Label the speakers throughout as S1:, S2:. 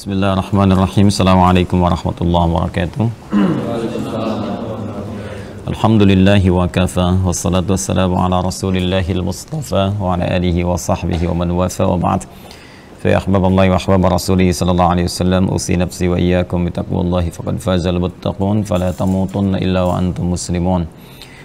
S1: Bismillahirrahmanirrahim. Assalamualaikum warahmatullahi wabarakatuh. Alhamdulillahi wa kafa, wassalatu wassalamu ala rasulillahil mustafa wa ala alihi wa sahbihi wa man wafa wa ba'd. Fa ya ahbaballahi wa ahbaba rasulihi sallallahu alaihi wasallam, usi nafsi wa iyyakum bitaqwallahi faqad fazal muttaqun fala tamutunna illa wa antum muslimun.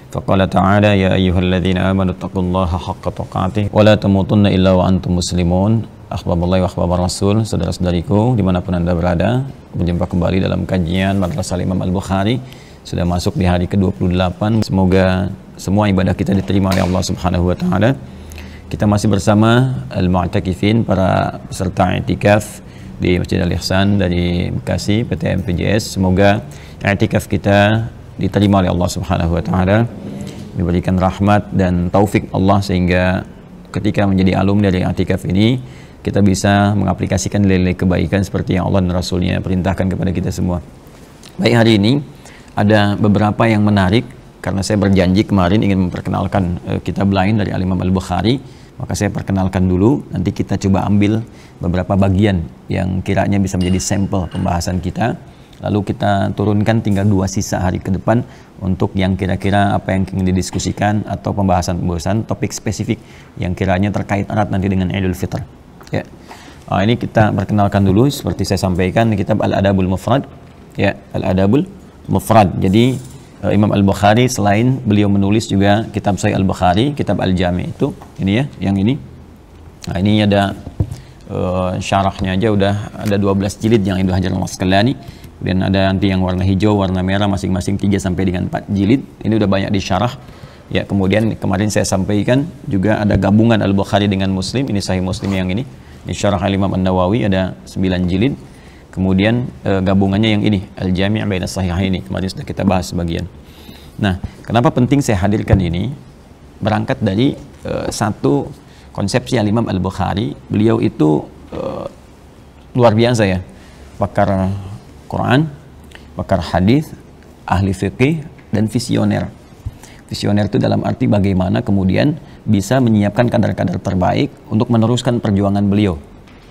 S1: Faqala ta'ala ya ayyuhalladzina amanu taqullaha haqqa tuqatih wa la tamutunna illa wa antum muslimun. Ahbaballahi wa ahbabar rasul, saudara-saudariku dimanapun anda berada, berjumpa kembali dalam kajian Madrasah Imam Al-Bukhari. Sudah masuk di hari ke-28. Semoga semua ibadah kita diterima oleh Allah Subhanahu wa taala. Kita masih bersama al-mu'takifin, para peserta i'tikaf di Masjid Al-Ihsan dari Bekasi, PT MPJS. Semoga i'tikaf kita diterima oleh Allah Subhanahu wa taala, diberikan rahmat dan taufik Allah sehingga ketika menjadi alumni dari i'tikaf ini kita bisa mengaplikasikan nilai-nilai kebaikan seperti yang Allah dan Rasulnya perintahkan kepada kita semua. Baik, hari ini ada beberapa yang menarik karena saya berjanji kemarin ingin memperkenalkan kitab lain dari Al-Imam Al-Bukhari, maka saya perkenalkan dulu, nanti kita coba ambil beberapa bagian yang kiranya bisa menjadi sampel pembahasan kita, lalu kita turunkan tinggal 2 sisa hari ke depan untuk yang kira-kira apa yang ingin didiskusikan atau pembahasan-pembahasan topik spesifik yang kiranya terkait erat nanti dengan Idul Fitr. Ya. Ini kita perkenalkan dulu seperti saya sampaikan, kitab Al-Adabul Mufrad. Ya, Al-Adabul Mufrad. Jadi Imam Al-Bukhari selain beliau menulis juga kitab Sahih Al-Bukhari, kitab Al-Jami itu ini ya, yang ini. Nah, ini ada syarahnya aja udah ada 12 jilid yang Ibnu Hajar Al-Asqalani. Kemudian ada nanti yang warna hijau, warna merah, masing-masing 3 sampai dengan 4 jilid. Ini udah banyak disyarah. Ya, kemudian kemarin saya sampaikan juga ada gabungan Al-Bukhari dengan Muslim. Ini Sahih Muslim yang ini. Ini syarah Al-Imam An-Nawawi ada 9 jilid. Kemudian gabungannya yang ini, Al-Jami' Baina Sahihaini. Kemarin sudah kita bahas sebagian. Nah, kenapa penting saya hadirkan ini? Berangkat dari satu konsepsi Al-Imam Al-Bukhari. Beliau itu luar biasa ya. Pakar Quran, pakar hadis, ahli fikih, dan visioner. Visioner itu dalam arti bagaimana kemudian bisa menyiapkan kadar-kadar terbaik untuk meneruskan perjuangan beliau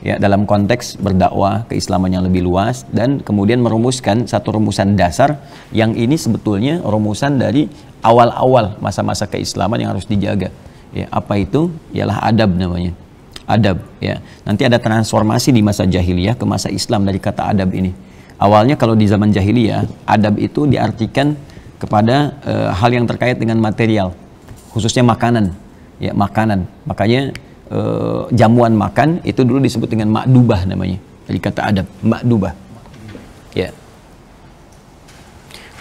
S1: ya dalam konteks berdakwah keislaman yang lebih luas, dan kemudian merumuskan satu rumusan dasar yang ini sebetulnya rumusan dari awal-awal masa-masa keislaman yang harus dijaga ya. Apa itu? Ialah adab namanya, adab ya. Nanti ada transformasi di masa jahiliyah ke masa Islam dari kata adab ini. Awalnya kalau di zaman jahiliyah, adab itu diartikan kepada hal yang terkait dengan material, khususnya makanan ya, makanan. Makanya jamuan makan itu dulu disebut dengan ma'dubah namanya, dari kata adab, ma'dubah ya.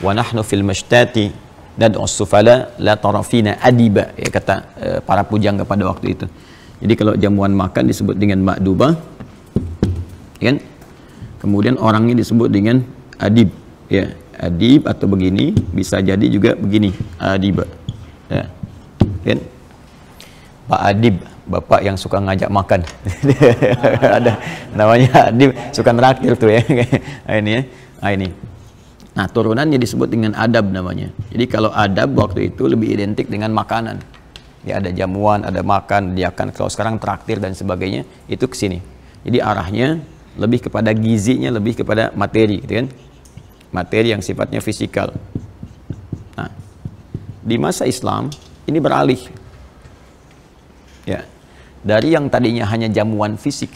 S1: Wa nahnu fil mashtati dad'u sufala la tarafina adiba ya, kata para pujangga pada waktu itu. Jadi kalau jamuan makan disebut dengan ma'dubah kan, kemudian orangnya disebut dengan adib ya. Adib atau begini, bisa jadi juga begini, adib ya kan? Pak Adib, bapak yang suka ngajak makan. Ada namanya adib, suka neraktir tuh ya. Nah, ini ya. Nah, ini. Nah, turunannya disebut dengan adab namanya. Jadi kalau adab waktu itu lebih identik dengan makanan. Ya, ada jamuan, ada makan, dia akan, kalau sekarang traktir dan sebagainya, itu ke sini. Jadi arahnya lebih kepada gizinya, lebih kepada materi gitu kan. Materi yang sifatnya fisikal. Nah, di masa Islam ini beralih ya, dari yang tadinya hanya jamuan fisik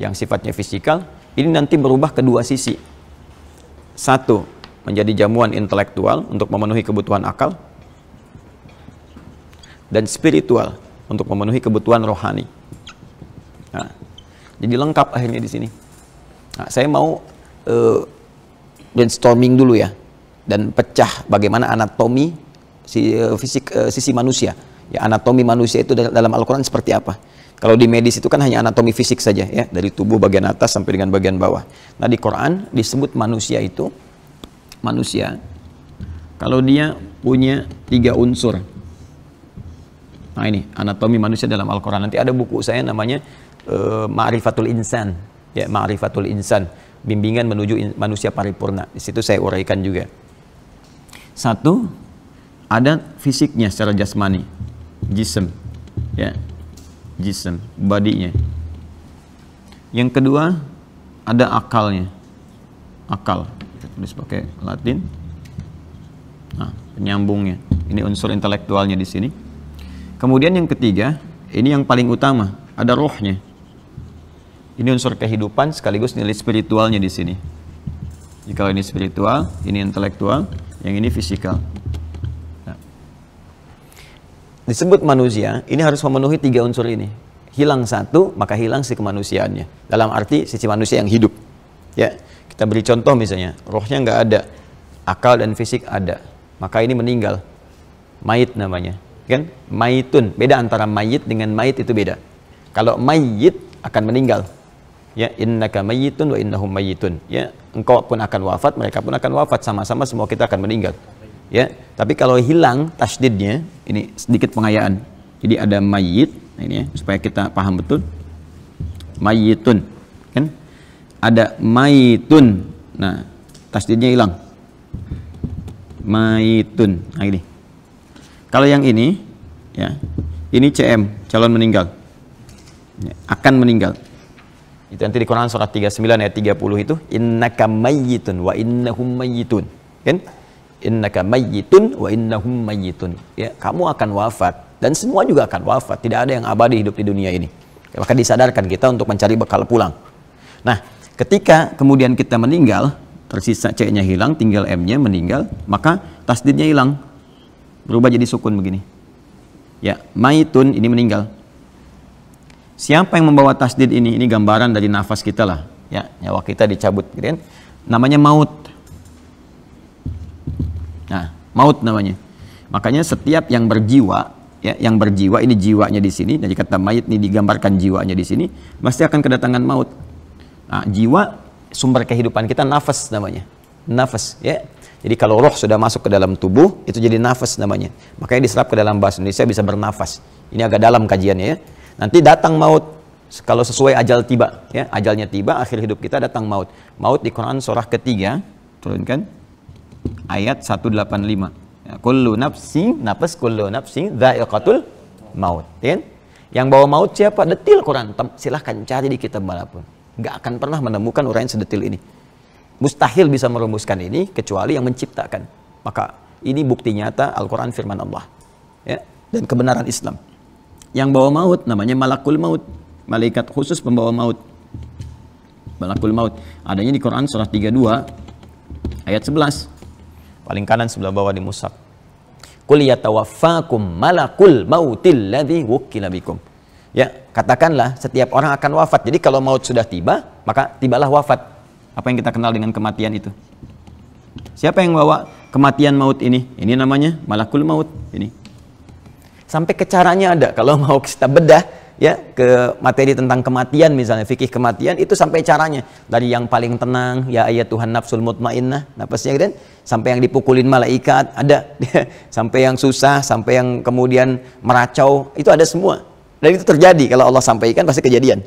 S1: yang sifatnya fisikal, ini nanti berubah kedua sisi. Satu, menjadi jamuan intelektual untuk memenuhi kebutuhan akal, dan spiritual untuk memenuhi kebutuhan rohani. Nah, jadi lengkap akhirnya di sini. Nah, saya mau brainstorming dulu ya, dan pecah bagaimana anatomi sisi manusia ya. Anatomi manusia itu dalam Al-Quran seperti apa. Kalau di medis itu kan hanya anatomi fisik saja ya, dari tubuh bagian atas sampai dengan bagian bawah. Nah, di Quran disebut manusia itu, manusia kalau dia punya 3 unsur. Nah, ini anatomi manusia dalam Al-Quran. Nanti ada buku saya namanya Ma'rifatul Insan ya, Ma'rifatul Insan, bimbingan menuju manusia paripurna. Di situ saya uraikan juga. Satu, ada fisiknya secara jasmani, jism ya, jism, bodinya. Yang kedua, ada akalnya. Akal. Kita tulis pakai Latin. Nah, penyambungnya. Ini unsur intelektualnya di sini. Kemudian yang ketiga, ini yang paling utama, ada rohnya. Ini unsur kehidupan sekaligus nilai spiritualnya di sini. Jika ini spiritual, ini intelektual, yang ini fisikal. Nah. Disebut manusia, ini harus memenuhi tiga unsur ini. Hilang satu, maka hilang si kemanusiaannya. Dalam arti sisi manusia yang hidup. Ya, kita beri contoh misalnya, rohnya nggak ada, akal dan fisik ada, maka ini meninggal. Mayit namanya. Kan? Mayitun. Beda antara mayit dengan mayit itu beda. Kalau mayit akan meninggal. Ya, innaka mayyitun wa innahum mayyitun. Ya, engkau pun akan wafat, mereka pun akan wafat, sama-sama semua kita akan meninggal. Ya, tapi kalau hilang tasdidnya, ini sedikit pengayaan. Jadi ada mayyit, nah ini ya, supaya kita paham betul. Mayyitun, kan? Ada mayitun. Nah, tasdidnya hilang. Mayitun. Nah, ini. Kalau yang ini, ya, ini CM, calon meninggal, ya, akan meninggal. Itu nanti di Quran surat 39 ayat 30 itu, innaka mayyitun wa innahum mayyitun. Kan? Innaka mayyitun wa innahum mayyitun. Ya, kamu akan wafat dan semua juga akan wafat. Tidak ada yang abadi hidup di dunia ini. Maka disadarkan kita untuk mencari bekal pulang. Nah, ketika kemudian kita meninggal, tersisa C-nya hilang, tinggal M-nya meninggal, maka tasdidnya hilang. Berubah jadi sukun begini. Ya, maitun ini meninggal. Siapa yang membawa tasdid ini? Ini gambaran dari nafas kita lah. Ya, nyawa kita dicabut, gitu kan? Namanya maut. Nah, maut namanya. Makanya setiap yang berjiwa, ya, yang berjiwa ini jiwanya di sini. Dari kata mayit ini digambarkan jiwanya di sini, pasti akan kedatangan maut. Nah, jiwa sumber kehidupan kita nafas namanya. Nafas, ya. Jadi kalau roh sudah masuk ke dalam tubuh, itu jadi nafas namanya. Makanya diserap ke dalam bahasa Indonesia bisa bernafas. Ini agak dalam kajiannya ya. Nanti datang maut, kalau sesuai ajal tiba. Ya, ajalnya tiba, akhir hidup kita datang maut. Maut di Quran surah ketiga, turunkan, ayat 185. Ya, kullu nafsi, nafas kullu nafsi, dha'iqatul maut. Ya? Yang bawa maut siapa? Detil Quran. Silahkan cari di kitab manapun. Nggak akan pernah menemukan uraian sedetil ini. Mustahil bisa merumuskan ini kecuali yang menciptakan. Maka ini bukti nyata Al-Quran firman Allah, ya, dan kebenaran Islam. Yang bawa maut namanya malakul maut, malaikat khusus pembawa maut. Malakul maut adanya di Quran surah 32 ayat 11, paling kanan sebelah bawah di mushaf. Qul yatawaffakum malakul mautil ladzi wukkila bikum. Ya, katakanlah setiap orang akan wafat. Jadi kalau maut sudah tiba, maka tibalah wafat. Apa yang kita kenal dengan kematian itu? Siapa yang bawa kematian maut ini? Ini namanya malakul maut. Ini. Sampai ke caranya ada. Kalau mau kita bedah ya ke materi tentang kematian, misalnya fikih kematian, itu sampai caranya. Dari yang paling tenang, ya ayat Tuhan nafsul mutmainnah, napasnya kan, sampai yang dipukulin malaikat, ada. Sampai yang susah, sampai yang kemudian meracau, itu ada semua. Dan itu terjadi kalau Allah sampaikan pasti kejadian.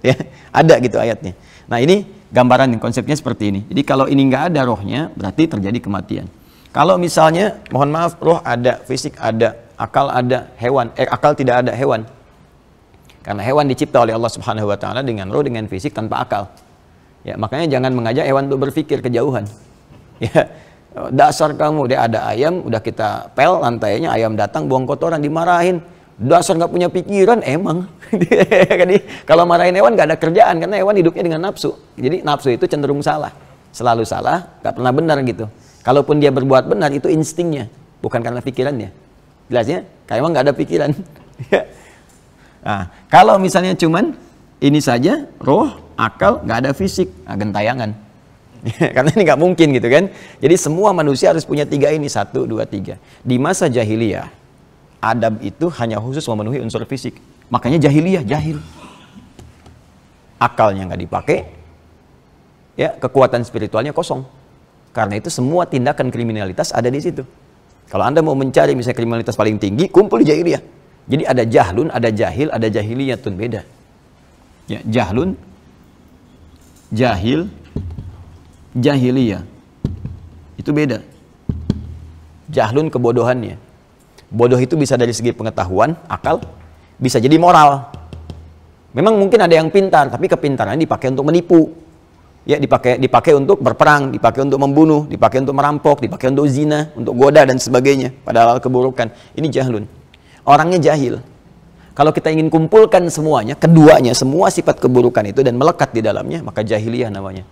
S1: Ya, ada gitu ayatnya. Nah, ini gambaran konsepnya seperti ini. Jadi kalau ini nggak ada rohnya, berarti terjadi kematian. Kalau misalnya, mohon maaf, roh ada, fisik ada, akal ada, hewan, akal tidak ada, hewan. Karena hewan dicipta oleh Allah Subhanahu Wa Taala dengan roh, dengan fisik, tanpa akal. Ya, makanya jangan mengajak hewan untuk berpikir kejauhan. Ya, dasar kamu, dia ada ayam, udah kita pel lantainya, ayam datang buang kotoran, dimarahin. Dasar nggak punya pikiran, emang. Kalau marahin hewan nggak ada kerjaan, karena hewan hidupnya dengan nafsu. Jadi nafsu itu cenderung salah, selalu salah, nggak pernah benar gitu. Kalaupun dia berbuat benar, itu instingnya, bukan karena pikirannya. Jelasnya, kayak emang nggak ada pikiran. Nah, kalau misalnya cuman ini saja, roh, akal, nggak ada fisik, gentayangan. Karena ini nggak mungkin gitu kan. Jadi semua manusia harus punya tiga ini, 1, 2, 3. Di masa jahiliyah, adab itu hanya khusus memenuhi unsur fisik. Makanya jahiliyah, jahil. Akalnya nggak dipakai, ya, kekuatan spiritualnya kosong. Karena itu semua tindakan kriminalitas ada di situ. Kalau Anda mau mencari misalnya kriminalitas paling tinggi, kumpul di jahiliyah. Jadi ada jahlun, ada jahil, ada jahiliyatun, beda. Ya, jahlun, jahil, jahiliyah. Itu beda. Jahlun kebodohannya. Bodoh itu bisa dari segi pengetahuan, akal, bisa jadi moral. Memang mungkin ada yang pintar, tapi kepintarannya dipakai untuk menipu. Ya, dipakai untuk berperang, dipakai untuk membunuh, dipakai untuk merampok, dipakai untuk zina, untuk goda dan sebagainya, padahal keburukan. Ini jahlun. Orangnya jahil. Kalau kita ingin kumpulkan semuanya, keduanya, semua sifat keburukan itu dan melekat di dalamnya, maka jahiliyah namanya.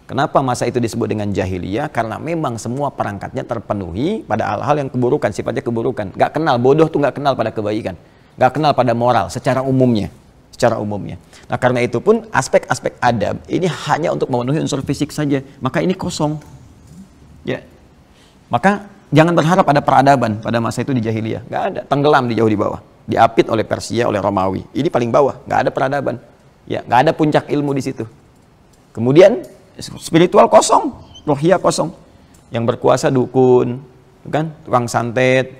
S1: Kenapa masa itu disebut dengan jahiliyah? Karena memang semua perangkatnya terpenuhi pada hal-hal yang keburukan, sifatnya keburukan. Gak kenal, bodoh tuh gak kenal pada kebaikan. Gak kenal pada moral secara umumnya. Nah, karena itu pun aspek-aspek adab ini hanya untuk memenuhi unsur fisik saja. Maka ini kosong. Ya. Maka jangan berharap ada peradaban pada masa itu di jahiliyah. Gak ada, tenggelam di jauh di bawah. Diapit oleh Persia, oleh Romawi. Ini paling bawah, gak ada peradaban. Ya, gak ada puncak ilmu di situ. Kemudian spiritual kosong, rohiyah kosong. Yang berkuasa dukun, kan? Tukang santet,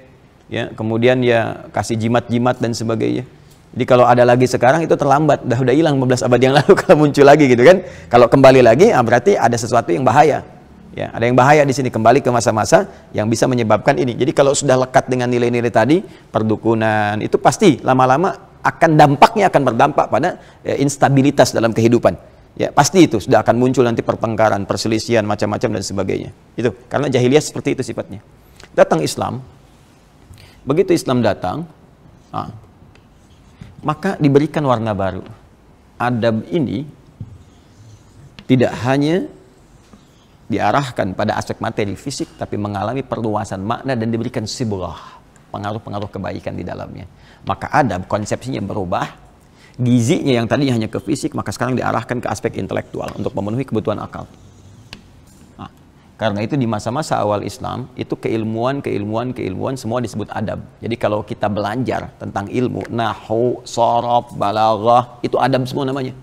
S1: ya, kemudian ya kasih jimat-jimat dan sebagainya. Jadi kalau ada lagi sekarang itu terlambat, udah hilang 15 abad yang lalu kalau muncul lagi gitu kan. Kalau kembali lagi, berarti ada sesuatu yang bahaya. Ya, ada yang bahaya di sini, kembali ke masa-masa yang bisa menyebabkan ini. Jadi kalau sudah lekat dengan nilai-nilai tadi, perdukunan, itu pasti lama-lama dampaknya akan berdampak pada instabilitas dalam kehidupan. Ya, pasti itu sudah akan muncul nanti pertengkaran, perselisihan, macam-macam dan sebagainya. Itu karena jahiliyah seperti itu sifatnya. Datang Islam, begitu Islam datang, maka diberikan warna baru. Adab ini tidak hanya diarahkan pada aspek materi fisik, tapi mengalami perluasan makna dan diberikan sibghah, pengaruh-pengaruh kebaikan di dalamnya. Maka adab konsepsinya berubah, gizinya yang tadinya hanya ke fisik, maka sekarang diarahkan ke aspek intelektual untuk memenuhi kebutuhan akal. Karena itu di masa-masa awal Islam, itu keilmuan semua disebut adab. Jadi kalau kita belajar tentang ilmu, nahwu, sharaf, balaghah, itu adab semua namanya.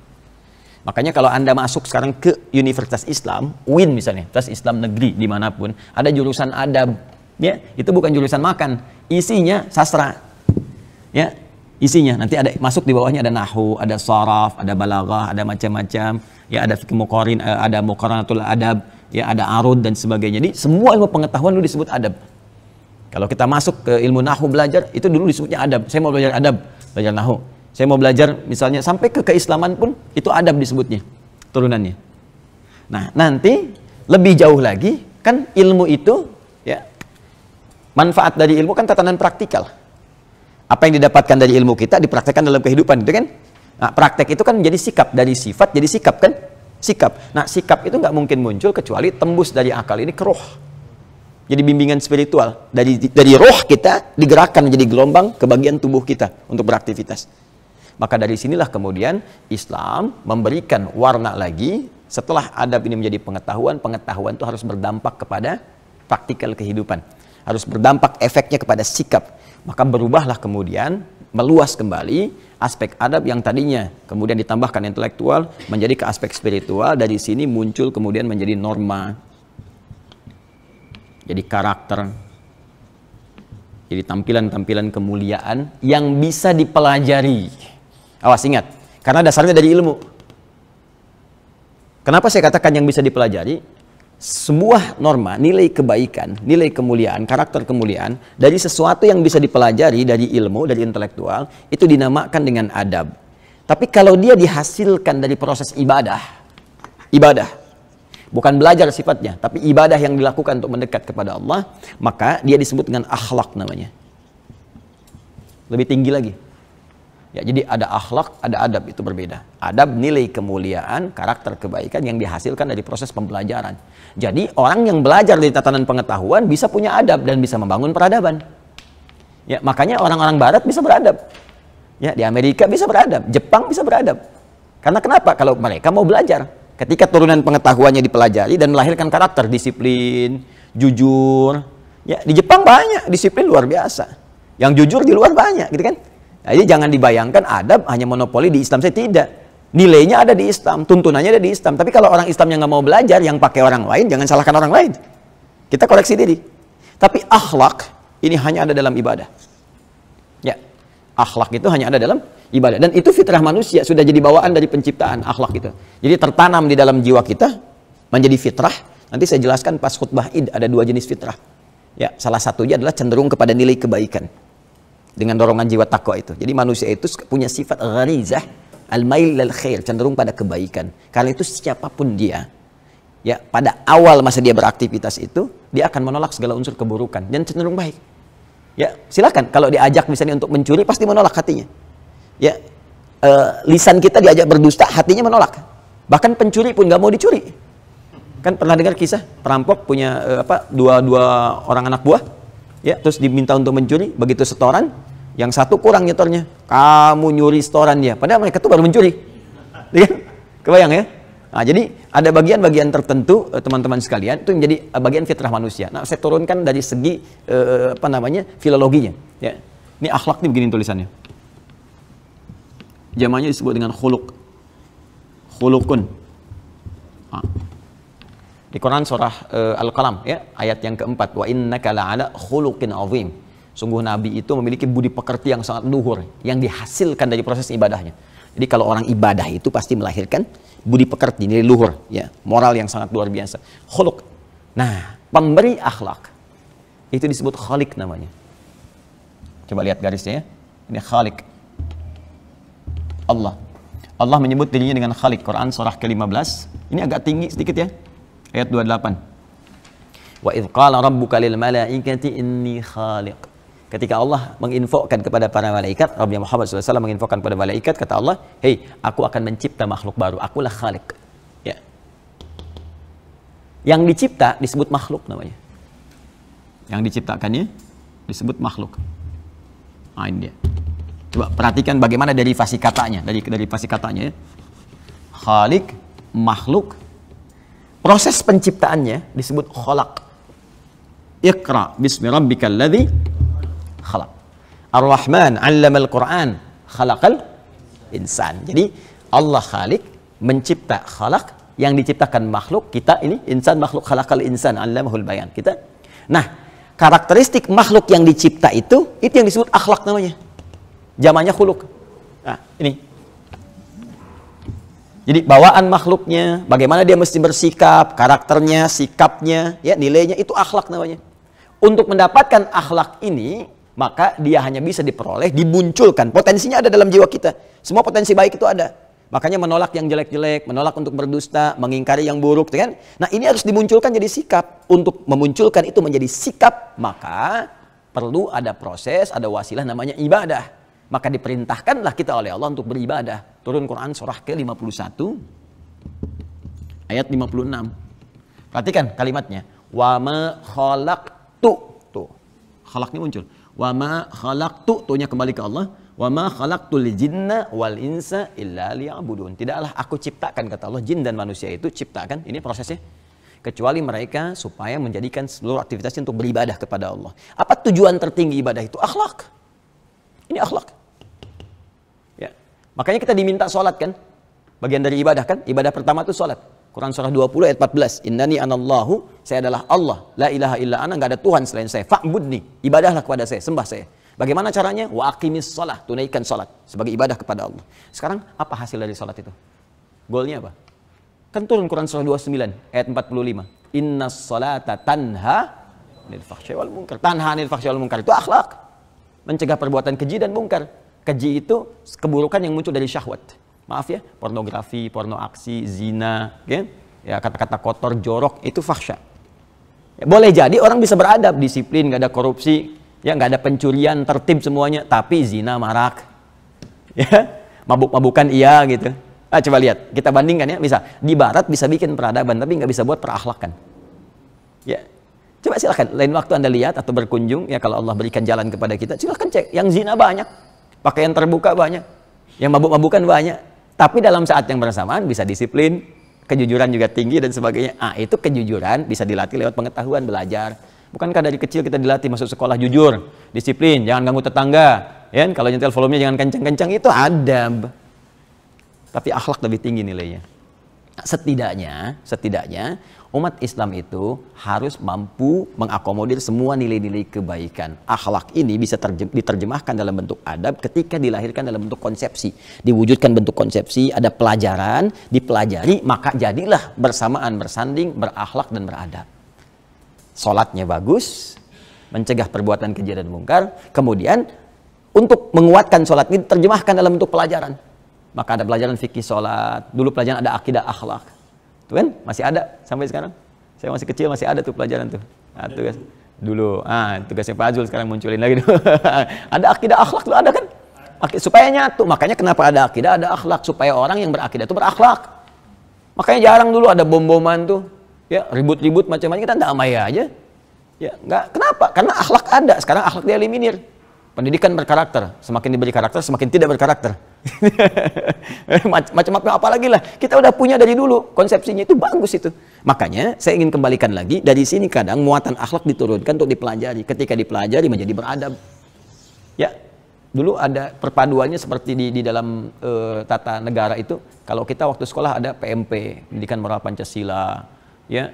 S1: Makanya kalau Anda masuk sekarang ke Universitas Islam, UIN misalnya, Universitas Islam Negeri dimanapun, ada jurusan adab. Ya, itu bukan jurusan makan, isinya sastra. Ya, isinya nanti ada masuk di bawahnya ada nahwu, ada sharaf, ada balaghah, ada macam-macam. Ya, ada fiqh muqarin, ada muqaranatul adab. Ya, ada arud dan sebagainya. Jadi semua ilmu pengetahuan dulu disebut adab. Kalau kita masuk ke ilmu nahwu belajar, itu dulu disebutnya adab. Saya mau belajar adab, belajar nahwu. Saya mau belajar misalnya sampai ke keislaman pun itu adab disebutnya, turunannya. Nah, nanti lebih jauh lagi kan ilmu itu ya, manfaat dari ilmu kan tatanan praktikal. Apa yang didapatkan dari ilmu kita dipraktekkan dalam kehidupan, gitu kan? Nah, praktek itu kan jadi sikap, dari sifat jadi sikap kan? Sikap. Nah, sikap itu nggak mungkin muncul kecuali tembus dari akal ini ke roh. Jadi bimbingan spiritual dari roh kita digerakkan menjadi gelombang ke bagian tubuh kita untuk beraktivitas. Maka dari sinilah kemudian Islam memberikan warna lagi. Setelah adab ini menjadi pengetahuan itu harus berdampak kepada praktikal kehidupan. Harus berdampak efeknya kepada sikap. Maka berubahlah kemudian, meluas kembali aspek adab yang tadinya kemudian ditambahkan intelektual menjadi ke aspek spiritual. Dari sini muncul kemudian menjadi norma, jadi karakter, jadi tampilan-tampilan kemuliaan yang bisa dipelajari. Awas, ingat, karena dasarnya dari ilmu. Kenapa saya katakan yang bisa dipelajari? Sebuah norma, nilai kebaikan, nilai kemuliaan, karakter kemuliaan dari sesuatu yang bisa dipelajari dari ilmu, dari intelektual, itu dinamakan dengan adab. Tapi kalau dia dihasilkan dari proses ibadah, bukan belajar sifatnya, tapi ibadah yang dilakukan untuk mendekat kepada Allah, maka dia disebut dengan akhlak namanya. Lebih tinggi lagi. Ya, jadi ada akhlak, ada adab, itu berbeda. Adab nilai kemuliaan, karakter kebaikan yang dihasilkan dari proses pembelajaran. Jadi orang yang belajar dari tatanan pengetahuan bisa punya adab dan bisa membangun peradaban. Ya, makanya orang-orang barat bisa beradab. Ya, di Amerika bisa beradab, Jepang bisa beradab. Karena kenapa? Kalau mereka mau belajar. Ketika turunan pengetahuannya dipelajari dan melahirkan karakter, disiplin, jujur. Ya, di Jepang banyak disiplin luar biasa. Yang jujur di luar banyak, gitu kan? Jadi jangan dibayangkan adab hanya monopoli di Islam. Saya tidak. Nilainya ada di Islam, tuntunannya ada di Islam. Tapi kalau orang Islam yang nggak mau belajar, yang pakai orang lain, jangan salahkan orang lain. Kita koreksi diri. Tapi akhlak ini hanya ada dalam ibadah. Ya, akhlak itu hanya ada dalam ibadah. Dan itu fitrah manusia, sudah jadi bawaan dari penciptaan akhlak itu. Jadi tertanam di dalam jiwa kita menjadi fitrah. Nanti saya jelaskan pas khutbah Id ada 2 jenis fitrah. Ya, salah satunya adalah cenderung kepada nilai kebaikan dengan dorongan jiwa takwa itu. Jadi manusia itu punya sifat gharizah,
S2: Al-mail lil khair, cenderung pada kebaikan. Karena itu siapapun dia, ya pada awal masa dia beraktivitas itu, dia akan menolak segala unsur keburukan dan cenderung baik. Ya, silakan kalau diajak misalnya untuk mencuri pasti menolak hatinya. Ya, lisan kita diajak berdusta, hatinya menolak. Bahkan pencuri pun nggak mau dicuri. Kan pernah dengar kisah perampok punya dua orang anak buah, ya terus diminta untuk mencuri, begitu setoran, yang satu kurang nyetornya, kamu nyuri setoran dia, padahal mereka tuh baru mencuri, ya kan? Kebayang ya? Nah, jadi ada bagian-bagian tertentu teman-teman sekalian itu menjadi bagian fitrah manusia. Nah, saya turunkan dari segi filologinya. Ya, ini akhlak nih begini tulisannya. Jamaknya disebut dengan khuluq, khuluqun. Nah, di Quran surah Al-Qalam ya ayat yang keempat, wa innaka la'ala khuluqin azim. Sungguh Nabi itu memiliki budi pekerti yang sangat luhur yang dihasilkan dari proses ibadahnya. Jadi kalau orang ibadah itu pasti melahirkan budi pekerti, nilai luhur, ya, moral yang sangat luar biasa. Khuluq. Nah, pemberi akhlak itu disebut khaliq namanya. Coba lihat garisnya ya. Ini khaliq. Allah. Allah menyebut dirinya dengan khaliq. Quran surah ke-15. Ini agak tinggi sedikit ya. Ayat 28. Wa idh qala rabbuka lil malaikati inni khaliq. Ketika Allah menginfokan kepada para malaikat, Nabi Muhammad SAW menginfokan kepada malaikat, kata Allah, hei, aku akan mencipta makhluk baru, akulah khaliq. Ya. Yang dicipta disebut makhluk namanya. Yang diciptakannya disebut makhluk. Nah, ini dia. Coba perhatikan bagaimana derivasi katanya, dari derivasi katanya ya. Khaliq, makhluk. Proses penciptaannya disebut khalaq. Iqra bismi rabbikal ladzi khalaq. Ar-Rahman 'allamal Qur'an, khalaqal insan. Jadi Allah khaliq, mencipta khalaq, yang diciptakan makhluk, kita ini insan makhluk, khalaqal insan 'allamahul bayan. Kita. Nah, karakteristik makhluk yang dicipta itu yang disebut akhlak namanya. Jamaknya khuluq. Nah, ini. Jadi bawaan makhluknya, bagaimana dia mesti bersikap, karakternya, sikapnya, ya nilainya itu akhlak namanya. Untuk mendapatkan akhlak ini, maka dia hanya bisa diperoleh, dimunculkan. Potensinya ada dalam jiwa kita. Semua potensi baik itu ada. Makanya menolak yang jelek-jelek, menolak untuk berdusta, mengingkari yang buruk, kan? Nah, ini harus dimunculkan jadi sikap. Untuk memunculkan itu menjadi sikap, maka perlu ada proses, ada wasilah namanya ibadah. Maka diperintahkanlah kita oleh Allah untuk beribadah. Turun Quran surah ke-51 ayat 56. Perhatikan kalimatnya. Wa ma khalaqtu. Tuh. Khalaq ini muncul. Wa ma khalaqtu, tuhnya kembali ke Allah. Wa ma khalaqtul jinna wal insa illa liya'budun. Tidaklah aku ciptakan, kata Allah, jin dan manusia itu ciptakan, ini prosesnya, kecuali mereka supaya menjadikan seluruh aktivitasnya untuk beribadah kepada Allah. Apa tujuan tertinggi ibadah itu? Akhlak. Ini akhlak. Ya. Makanya kita diminta sholat kan? Bagian dari ibadah kan? Ibadah pertama itu sholat. Quran surah 20 ayat 14. Innani anallahu, saya adalah Allah. La ilaha illa ana, enggak ada Tuhan selain saya. Fa'budni, ibadahlah kepada saya, sembah saya. Bagaimana caranya? Wa aqimis shalah, tunaikan salat sebagai ibadah kepada Allah. Sekarang apa hasil dari salat itu? Goalnya apa? Kan turun Quran surah 29 ayat 45. Innas salata tanha 'anil fahsya'i wal munkar. Tanha 'anil fahsya'i wal munkar itu akhlak. Mencegah perbuatan keji dan mungkar. Keji itu keburukan yang muncul dari syahwat. Maaf ya, pornografi, porno aksi, zina, ya kata-kata kotor, jorok, itu fahsya. Ya, boleh jadi orang bisa beradab, disiplin, nggak ada korupsi, ya nggak ada pencurian, tertib semuanya, tapi zina, marak, ya mabuk-mabukan iya gitu. Coba lihat, kita bandingkan ya, bisa di barat bisa bikin peradaban, tapi nggak bisa buat perakhlakan. Ya, coba silakan, lain waktu Anda lihat atau berkunjung, ya kalau Allah berikan jalan kepada kita, silakan cek, yang zina banyak, pakaian terbuka banyak, yang mabuk-mabukan banyak. Tapi dalam saat yang bersamaan bisa disiplin, kejujuran juga tinggi dan sebagainya. Itu kejujuran bisa dilatih lewat pengetahuan, belajar. Bukankah dari kecil kita dilatih masuk sekolah jujur, disiplin, jangan ganggu tetangga, ya? Kalau nyetel volumenya jangan kencang-kencang, itu adab. Tapi akhlak lebih tinggi nilainya. Setidaknya umat Islam itu harus mampu mengakomodir semua nilai-nilai kebaikan. Akhlak ini bisa diterjemahkan dalam bentuk adab ketika dilahirkan dalam bentuk konsepsi. Diwujudkan bentuk konsepsi, ada pelajaran, dipelajari, maka jadilah bersamaan bersanding, berakhlak dan beradab. Sholatnya bagus, mencegah perbuatan keji dan mungkar. Kemudian untuk menguatkan sholat ini diterjemahkan dalam bentuk pelajaran. Maka ada pelajaran fikih sholat, dulu pelajaran ada akidah akhlak. Tuh kan, masih ada sampai sekarang. Saya masih kecil masih ada tuh pelajaran tuh. Nah, tugas dulu. Tugasnya Pak Azul sekarang munculin lagi tuh. Ada akidah akhlak tuh ada kan? Supaya nyatu. Makanya kenapa ada akidah, ada akhlak, supaya orang yang berakidah itu berakhlak. Makanya jarang dulu ada bom-boman tuh. Ya, ribut-ribut macam-macam, kita damai aja. Ya, enggak. Kenapa? Karena akhlak ada. Sekarang akhlak dieliminir. Pendidikan berkarakter. Semakin diberi karakter, semakin tidak berkarakter. Macam-macam apa lagi lah. Kita udah punya dari dulu. Konsepsinya itu bagus itu. Makanya saya ingin kembalikan lagi. Dari sini kadang muatan akhlak diturunkan untuk dipelajari. Ketika dipelajari menjadi beradab. Ya, dulu ada perpaduannya seperti di dalam tata negara itu. Kalau kita waktu sekolah ada PMP, Pendidikan Moral Pancasila. Ya,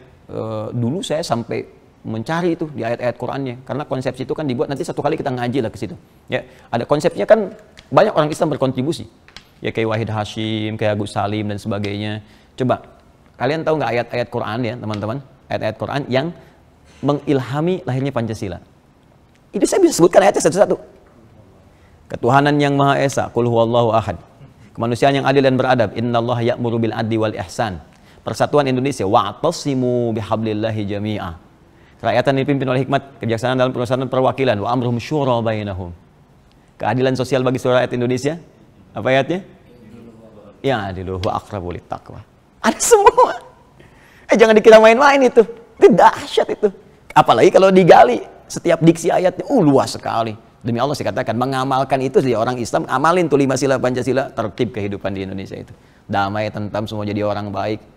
S2: dulu saya sampai mencari itu di ayat-ayat Qur'annya, karena konsepsi itu kan dibuat nanti satu kali kita ngaji lah ke situ. Ya, ada konsepnya kan banyak orang Islam berkontribusi. Ya kayak Wahid Hashim, kayak Agus Salim dan sebagainya. Coba kalian tahu nggak ayat-ayat Qur'an ya teman-teman? Ayat-ayat Qur'an yang mengilhami lahirnya Pancasila. Itu saya bisa sebutkan ayatnya satu-satu. Ketuhanan yang Maha Esa, Qul huwallahu ahad. Kemanusiaan yang adil dan beradab, Innallaha ya'muru bil adli wal ihsan. Persatuan Indonesia, wa'tasimu bihablillahi jami'ah. Kerakyatan dipimpin oleh hikmat, kebijaksanaan dalam perusahaan perwakilan, wa amruhum syura bainahum. Keadilan sosial bagi seluruh rakyat Indonesia. Apa ayatnya? Ya, adiluhu aqrabu littaqwa. Ada semua. Jangan dikira main-main itu. Itu dahsyat itu. Apalagi kalau digali setiap diksi ayatnya, luas sekali. Demi Allah saya katakan, mengamalkan itu sih orang Islam, amalin tuh 5 sila Pancasila, tertib kehidupan di Indonesia itu. Damai, tentram, semua jadi orang baik.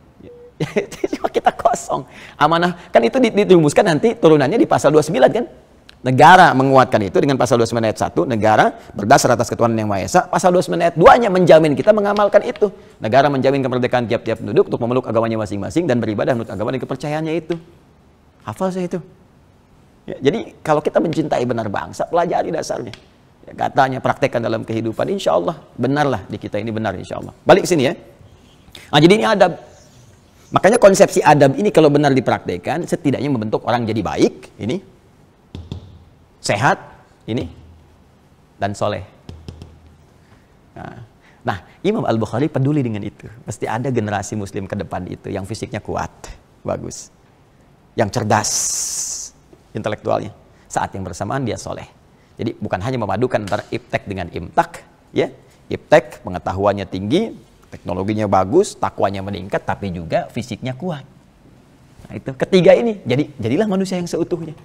S2: Cuma kita kosong. Amanah, kan itu dirumuskan nanti turunannya di pasal 29 kan? Negara menguatkan itu dengan pasal 29 ayat 1, negara berdasar atas ketuhanan yang Maha Esa. Pasal 29 ayat 2-nya menjamin kita mengamalkan itu. Negara menjamin kemerdekaan tiap-tiap penduduk untuk memeluk agamanya masing-masing dan beribadah menurut agama dan kepercayaannya itu. Hafal saya itu. Ya, jadi kalau kita mencintai benar bangsa, pelajari dasarnya. Ya, katanya praktekkan dalam kehidupan, insya Allah benarlah di kita ini benar insya Allah. Balik ke sini ya. Nah, jadi ini adab. Makanya konsepsi adab ini kalau benar dipraktekkan, setidaknya membentuk orang jadi baik, ini, sehat, ini, dan soleh. Nah, Imam Al-Bukhari peduli dengan itu. Pasti ada generasi muslim ke depan itu, yang fisiknya kuat, bagus, yang cerdas, intelektualnya. Saat yang bersamaan dia soleh. Jadi bukan hanya memadukan antara iptek dengan imtak, ya, iptek pengetahuannya tinggi, teknologinya bagus, takwanya meningkat, tapi juga fisiknya kuat. Nah, itu ketiga ini, jadilah manusia yang seutuhnya.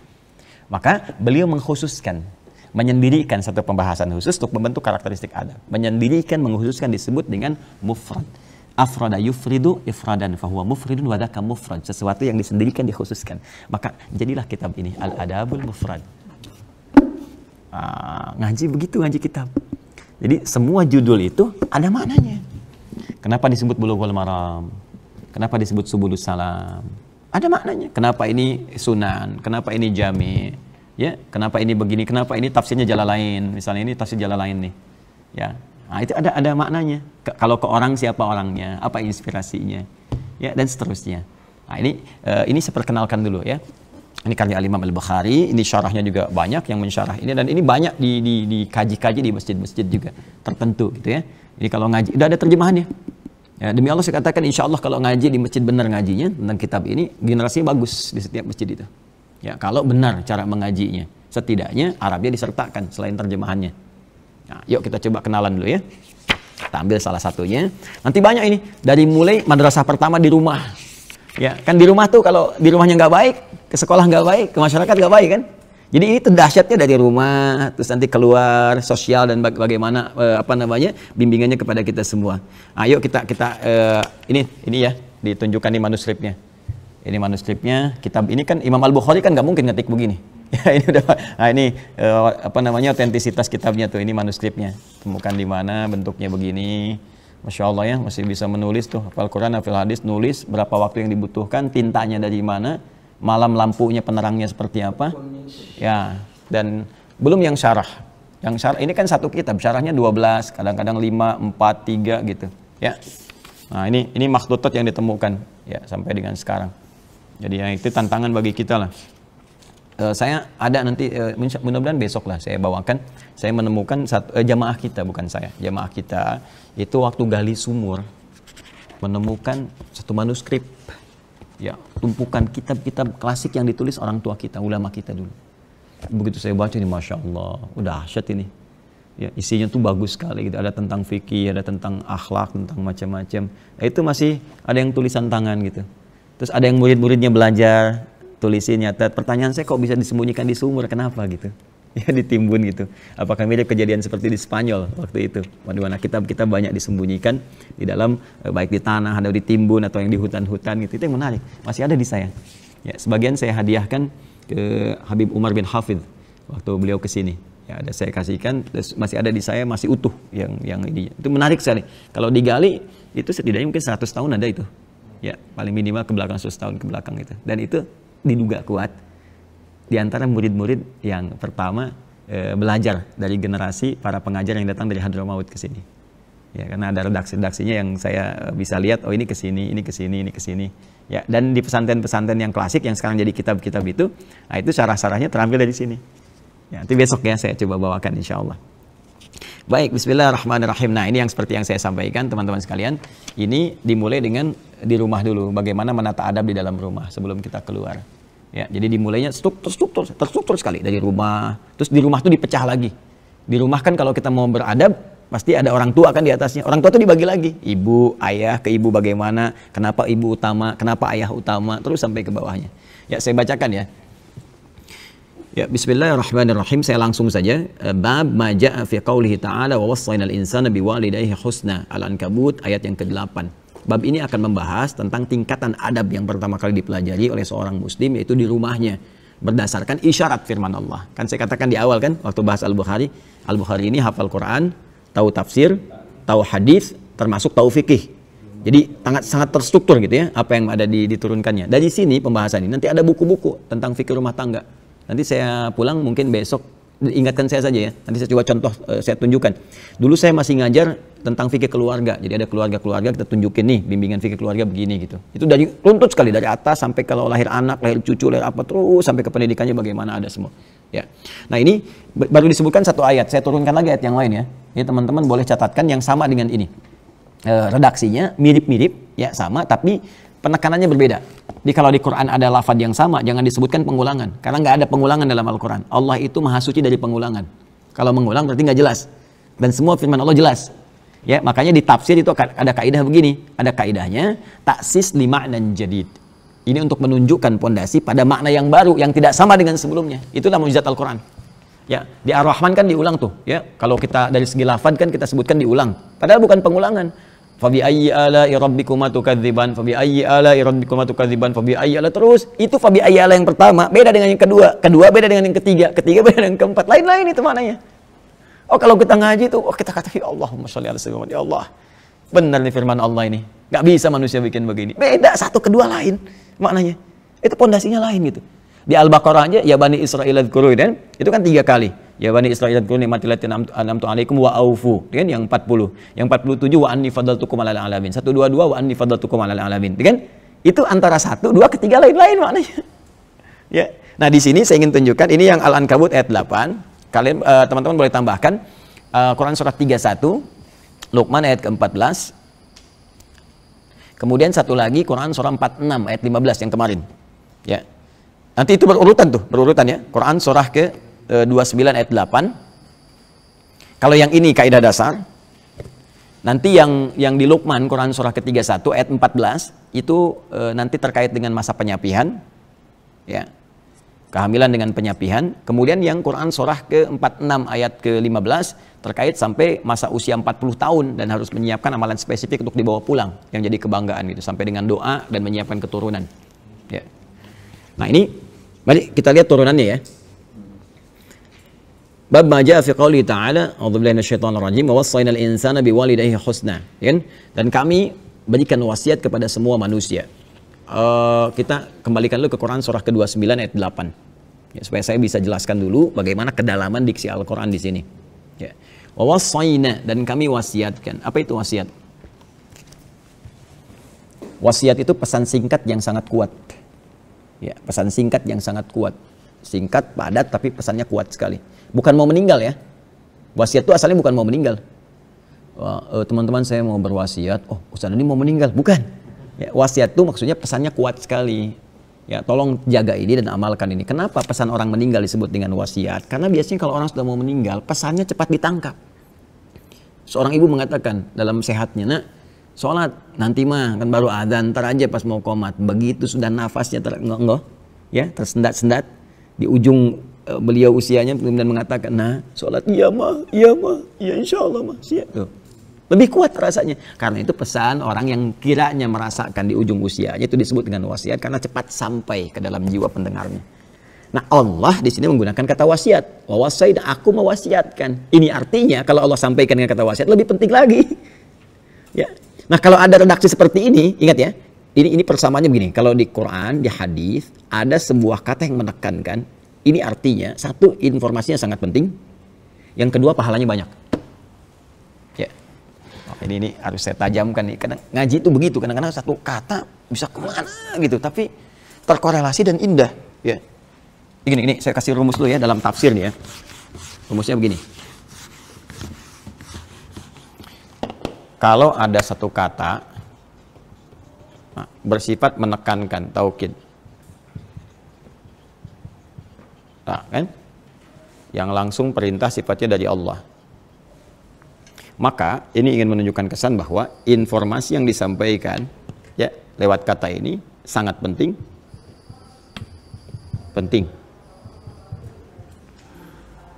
S2: Maka beliau mengkhususkan, menyendirikan satu pembahasan khusus untuk membentuk karakteristik adab. Menyendirikan, mengkhususkan disebut dengan mufrad. Afrada yufridu ifradan fahuwa mufridun wadaka mufrad. Sesuatu yang disendirikan, dikhususkan. Maka jadilah kitab ini Al-Adabul Mufrad. Ngaji begitu, ngaji kitab. Jadi semua judul itu ada maknanya. Kenapa disebut Bulughul Maram? Kenapa disebut Subulus Salam? Ada maknanya. Kenapa ini sunan? Kenapa ini jami? Ya, kenapa ini begini? Kenapa ini tafsirnya Jalalain? Misalnya ini tafsir Jalalain nih. Ya. Nah, itu ada maknanya. Kalau ke orang, siapa orangnya? Apa inspirasinya? Ya, dan seterusnya. Nah, ini saya perkenalkan dulu ya. Ini karya Imam Al-Bukhari, ini syarahnya juga banyak yang mensyarah ini, dan ini banyak dikaji-kaji di masjid-masjid juga tertentu gitu ya. Jadi kalau ngaji, udah ada terjemahannya. Ya, demi Allah saya katakan, insya Allah kalau ngaji di masjid benar ngajinya tentang kitab ini, generasinya bagus di setiap masjid itu. Ya, kalau benar cara mengajinya, setidaknya Arabnya disertakan selain terjemahannya. Nah, yuk kita coba kenalan dulu ya. Kita ambil salah satunya. Nanti banyak ini, dari mulai madrasah pertama di rumah. Ya, kan di rumah tuh kalau di rumahnya nggak baik, ke sekolah nggak baik, ke masyarakat nggak baik kan? Jadi ini tuh dahsyatnya dari rumah, terus nanti keluar, sosial dan bagaimana bimbingannya kepada kita semua. Ayo kita ini ya ditunjukkan nih manuskripnya. Ini manuskripnya, kitab ini kan Imam Al-Bukhari kan nggak mungkin ngetik begini. Ya, ini udah, otentisitas kitabnya tuh, ini manuskripnya. Temukan di mana, bentuknya begini. Masya Allah ya, masih bisa menulis tuh, hafal Quran, hafal hadis, nulis berapa waktu yang dibutuhkan, tintanya dari mana, malam lampunya, penerangnya seperti apa. Ya, dan belum yang syarah. Yang syarah ini kan satu kitab, syarahnya 12, kadang-kadang 5, 4, 3 gitu. Ya. Nah, ini makhtutat yang ditemukan ya sampai dengan sekarang. Jadi ya, itu tantangan bagi kita lah. saya ada nanti mudah-mudahan besok lah saya bawakan. Saya menemukan jamaah kita, bukan saya, jamaah kita itu waktu gali sumur menemukan satu manuskrip, ya, tumpukan kitab-kitab klasik yang ditulis orang tua kita, ulama kita dulu. Begitu saya baca ini, masya Allah, udah dahsyat ini. Ya, isinya tuh bagus sekali gitu. Ada tentang fikih, ada tentang akhlak, tentang macam-macam. Nah, itu masih ada yang tulisan tangan gitu. Terus ada yang murid-muridnya belajar, tulisin nyatet. Pertanyaan saya, kok bisa disembunyikan di sumur? Kenapa gitu? Ya, ditimbun gitu. Apakah mirip kejadian seperti di Spanyol waktu itu? Di mana kitab-kitab banyak disembunyikan di dalam, baik di tanah, ada ditimbun atau yang di hutan-hutan gitu. Itu yang menarik. Masih ada di saya. Ya, sebagian saya hadiahkan ke Habib Umar bin Hafidh waktu beliau ke sini. Ya, ada saya kasihkan, masih ada di saya, masih utuh yang ini. Itu menarik sekali. Kalau digali itu setidaknya mungkin 100 tahun ada itu. Ya, paling minimal ke belakang 100 tahun ke belakang itu. Dan itu diduga kuat di antara murid-murid yang pertama belajar dari generasi para pengajar yang datang dari Hadramaut ke sini. Ya, karena ada redaksi-redaksinya yang saya bisa lihat, oh ini ke sini, ini ke sini, ini ke sini. Ya, dan di pesantren-pesantren yang klasik yang sekarang jadi kitab-kitab itu, nah itu syarah-syarahnya terampil dari sini. Ya, nanti besok ya saya coba bawakan insya Allah. Baik, bismillahirrahmanirrahim. Nah, ini yang seperti yang saya sampaikan teman-teman sekalian. Ini dimulai dengan di rumah dulu. Bagaimana menata adab di dalam rumah sebelum kita keluar. Ya, jadi dimulainya terstruktur sekali dari rumah. Terus di rumah tuh dipecah lagi. Di rumah kan kalau kita mau beradab, pasti ada orang tua kan di atasnya. Orang tua tuh dibagi lagi. Ibu, ayah, ke ibu bagaimana, kenapa ibu utama, kenapa ayah utama, terus sampai ke bawahnya. Ya, saya bacakan ya. Ya, bismillahirrahmanirrahim. Saya langsung saja. Bab ma jaa fi qaulihi ta'ala wa wassaynal insana biwalidayhi husna. Al-Ankabut ayat yang ke-8. Bab ini akan membahas tentang tingkatan adab yang pertama kali dipelajari oleh seorang muslim, yaitu di rumahnya, berdasarkan isyarat firman Allah. Kan saya katakan di awal kan waktu bahas Al-Bukhari. Al-Bukhari ini hafal Quran, tahu tafsir, tahu hadis, termasuk tahu fikih. Jadi sangat terstruktur gitu ya apa yang ada diturunkannya. Dari sini pembahasan ini nanti ada buku-buku tentang fikih rumah tangga. Nanti saya pulang mungkin besok, ingatkan saya saja ya. Nanti saya coba contoh, saya tunjukkan. Dulu saya masih ngajar tentang fikih keluarga. Jadi ada keluarga-keluarga kita tunjukin nih bimbingan fikih keluarga begini gitu. Itu dari runtut sekali dari atas sampai kalau lahir anak, lahir cucu, lahir apa terus sampai ke pendidikannya bagaimana ada semua. Ya. Nah, ini baru disebutkan satu ayat. Saya turunkan lagi ayat yang lain ya. Jadi teman-teman boleh catatkan yang sama dengan ini. Redaksinya mirip-mirip ya sama tapi penekanannya berbeda. Jadi kalau di Quran ada lafaz yang sama, jangan disebutkan pengulangan. Karena nggak ada pengulangan dalam Al-Quran. Allah itu maha suci dari pengulangan. Kalau mengulang berarti nggak jelas. Dan semua firman Allah jelas. Ya, makanya di tafsir itu ada kaidah begini. Ada kaidahnya, taksis li ma'nan jadid. Ini untuk menunjukkan pondasi pada makna yang baru, yang tidak sama dengan sebelumnya. Itulah mukjizat Al-Quran. Ya, di Ar-Rahman kan diulang tuh. Ya, kalau kita dari segi lafaz kan kita sebutkan diulang. Padahal bukan pengulangan. Fabi ayyi ala'i rabbikuma tukadziban, fabi ayyi ala'i rabbikuma tukadziban, fabi ayyi ala, terus itu fabi ayyi ala yang pertama beda dengan yang kedua, kedua beda dengan yang ketiga, ketiga beda dengan yang keempat, lain-lain itu maknanya. Oh, kalau kita ngaji tuh, oh, kita kata ya Allahumma sholli ala sayyidina, ya Allah, benar nih firman Allah ini, nggak bisa manusia bikin begini, beda satu kedua lain maknanya, itu pondasinya lain gitu. Di Al-Baqarah aja ya Bani Israil adzkuru, dan itu kan 3 kali. Ya Bani Israil adzkuru ni'mati allati an'amtu 'alaikum wa aufu, kan yang 40. Yang 47 wa anni fadaltukum 'alal alamin. 122 wa anni fadaltukum 'alal alamin. Kan? Itu antara 1, 2, ketiga lain-lain maknanya. Ya. Nah, di sini saya ingin tunjukkan ini yang Al-Ankabut ayat 8. Kalian teman-teman boleh tambahkan Quran surah 31, Luqman ayat ke-14. Kemudian satu lagi Quran surah 46 ayat 15 yang kemarin. Ya. Nanti itu berurutan ya. Quran surah ke-29 ayat 8. Kalau yang ini kaidah dasar. Nanti yang di Luqman Quran surah ke-31 ayat 14 itu nanti terkait dengan masa penyapihan. Ya. Kehamilan dengan penyapihan. Kemudian yang Quran surah ke-46 ayat ke-15 terkait sampai masa usia 40 tahun dan harus menyiapkan amalan spesifik untuk dibawa pulang yang jadi kebanggaan gitu, sampai dengan doa dan menyiapkan keturunan. Ya. Nah, ini mari kita lihat turunannya ya. Bab ma jaa fi qouli ta'ala, a'udzubillahi minasyaitonir rajim, wa wassaynal insana biwalidayhi husna. Ya. Dan kami berikan wasiat kepada semua manusia. Kita kembalikan dulu ke Quran surah ke-29 ayat 8. Ya, supaya saya bisa jelaskan dulu bagaimana kedalaman diksi Al-Quran di sini. Ya. Wa wassayna, dan kami wasiatkan. Apa itu wasiat? Wasiat itu pesan singkat yang sangat kuat. Ya, pesan singkat yang sangat kuat. singkat, padat, tapi pesannya kuat sekali. Bukan mau meninggal ya. Wasiat itu asalnya bukan mau meninggal. Teman-teman saya mau berwasiat, oh Ustaz ini mau meninggal. Bukan. Ya, wasiat itu maksudnya pesannya kuat sekali. Ya, tolong jaga ini dan amalkan ini. Kenapa pesan orang meninggal disebut dengan wasiat? Karena biasanya kalau orang sudah mau meninggal, pesannya cepat ditangkap. Seorang ibu mengatakan dalam sehatnya, nak, sholat nanti mah kan baru adzan, ntar aja pas mau qomat. Begitu sudah nafasnya ya tersendat-sendat di ujung beliau usianya, kemudian mengatakan, nah sholat iya mah, iya insya Allah mah siap tuh. Lebih kuat rasanya. Karena itu pesan orang yang kiranya merasakan di ujung usianya itu disebut dengan wasiat karena cepat sampai ke dalam jiwa pendengarnya. Nah, Allah di sini menggunakan kata wasiat. Wa wasaina, aku mewasiatkan. Ini artinya kalau Allah sampaikan dengan kata wasiat lebih penting lagi. Ya. Nah, kalau ada redaksi seperti ini, ingat ya. Ini persamaannya begini. Kalau di Quran, di hadis ada sebuah kata yang menekankan, ini artinya satu, informasinya sangat penting. Yang kedua, pahalanya banyak. Ya. Oh, ini harus saya tajamkan nih. Kadang ngaji itu begitu, kadang-kadang satu kata bisa kemana gitu, tapi terkorelasi dan indah. Ya. Gini, saya kasih rumus dulu ya dalam tafsir nih ya. Rumusnya begini. Kalau ada satu kata bersifat menekankan, taukid. Nah, kan? Yang langsung perintah sifatnya dari Allah. Maka ini ingin menunjukkan kesan bahwa informasi yang disampaikan ya lewat kata ini sangat penting.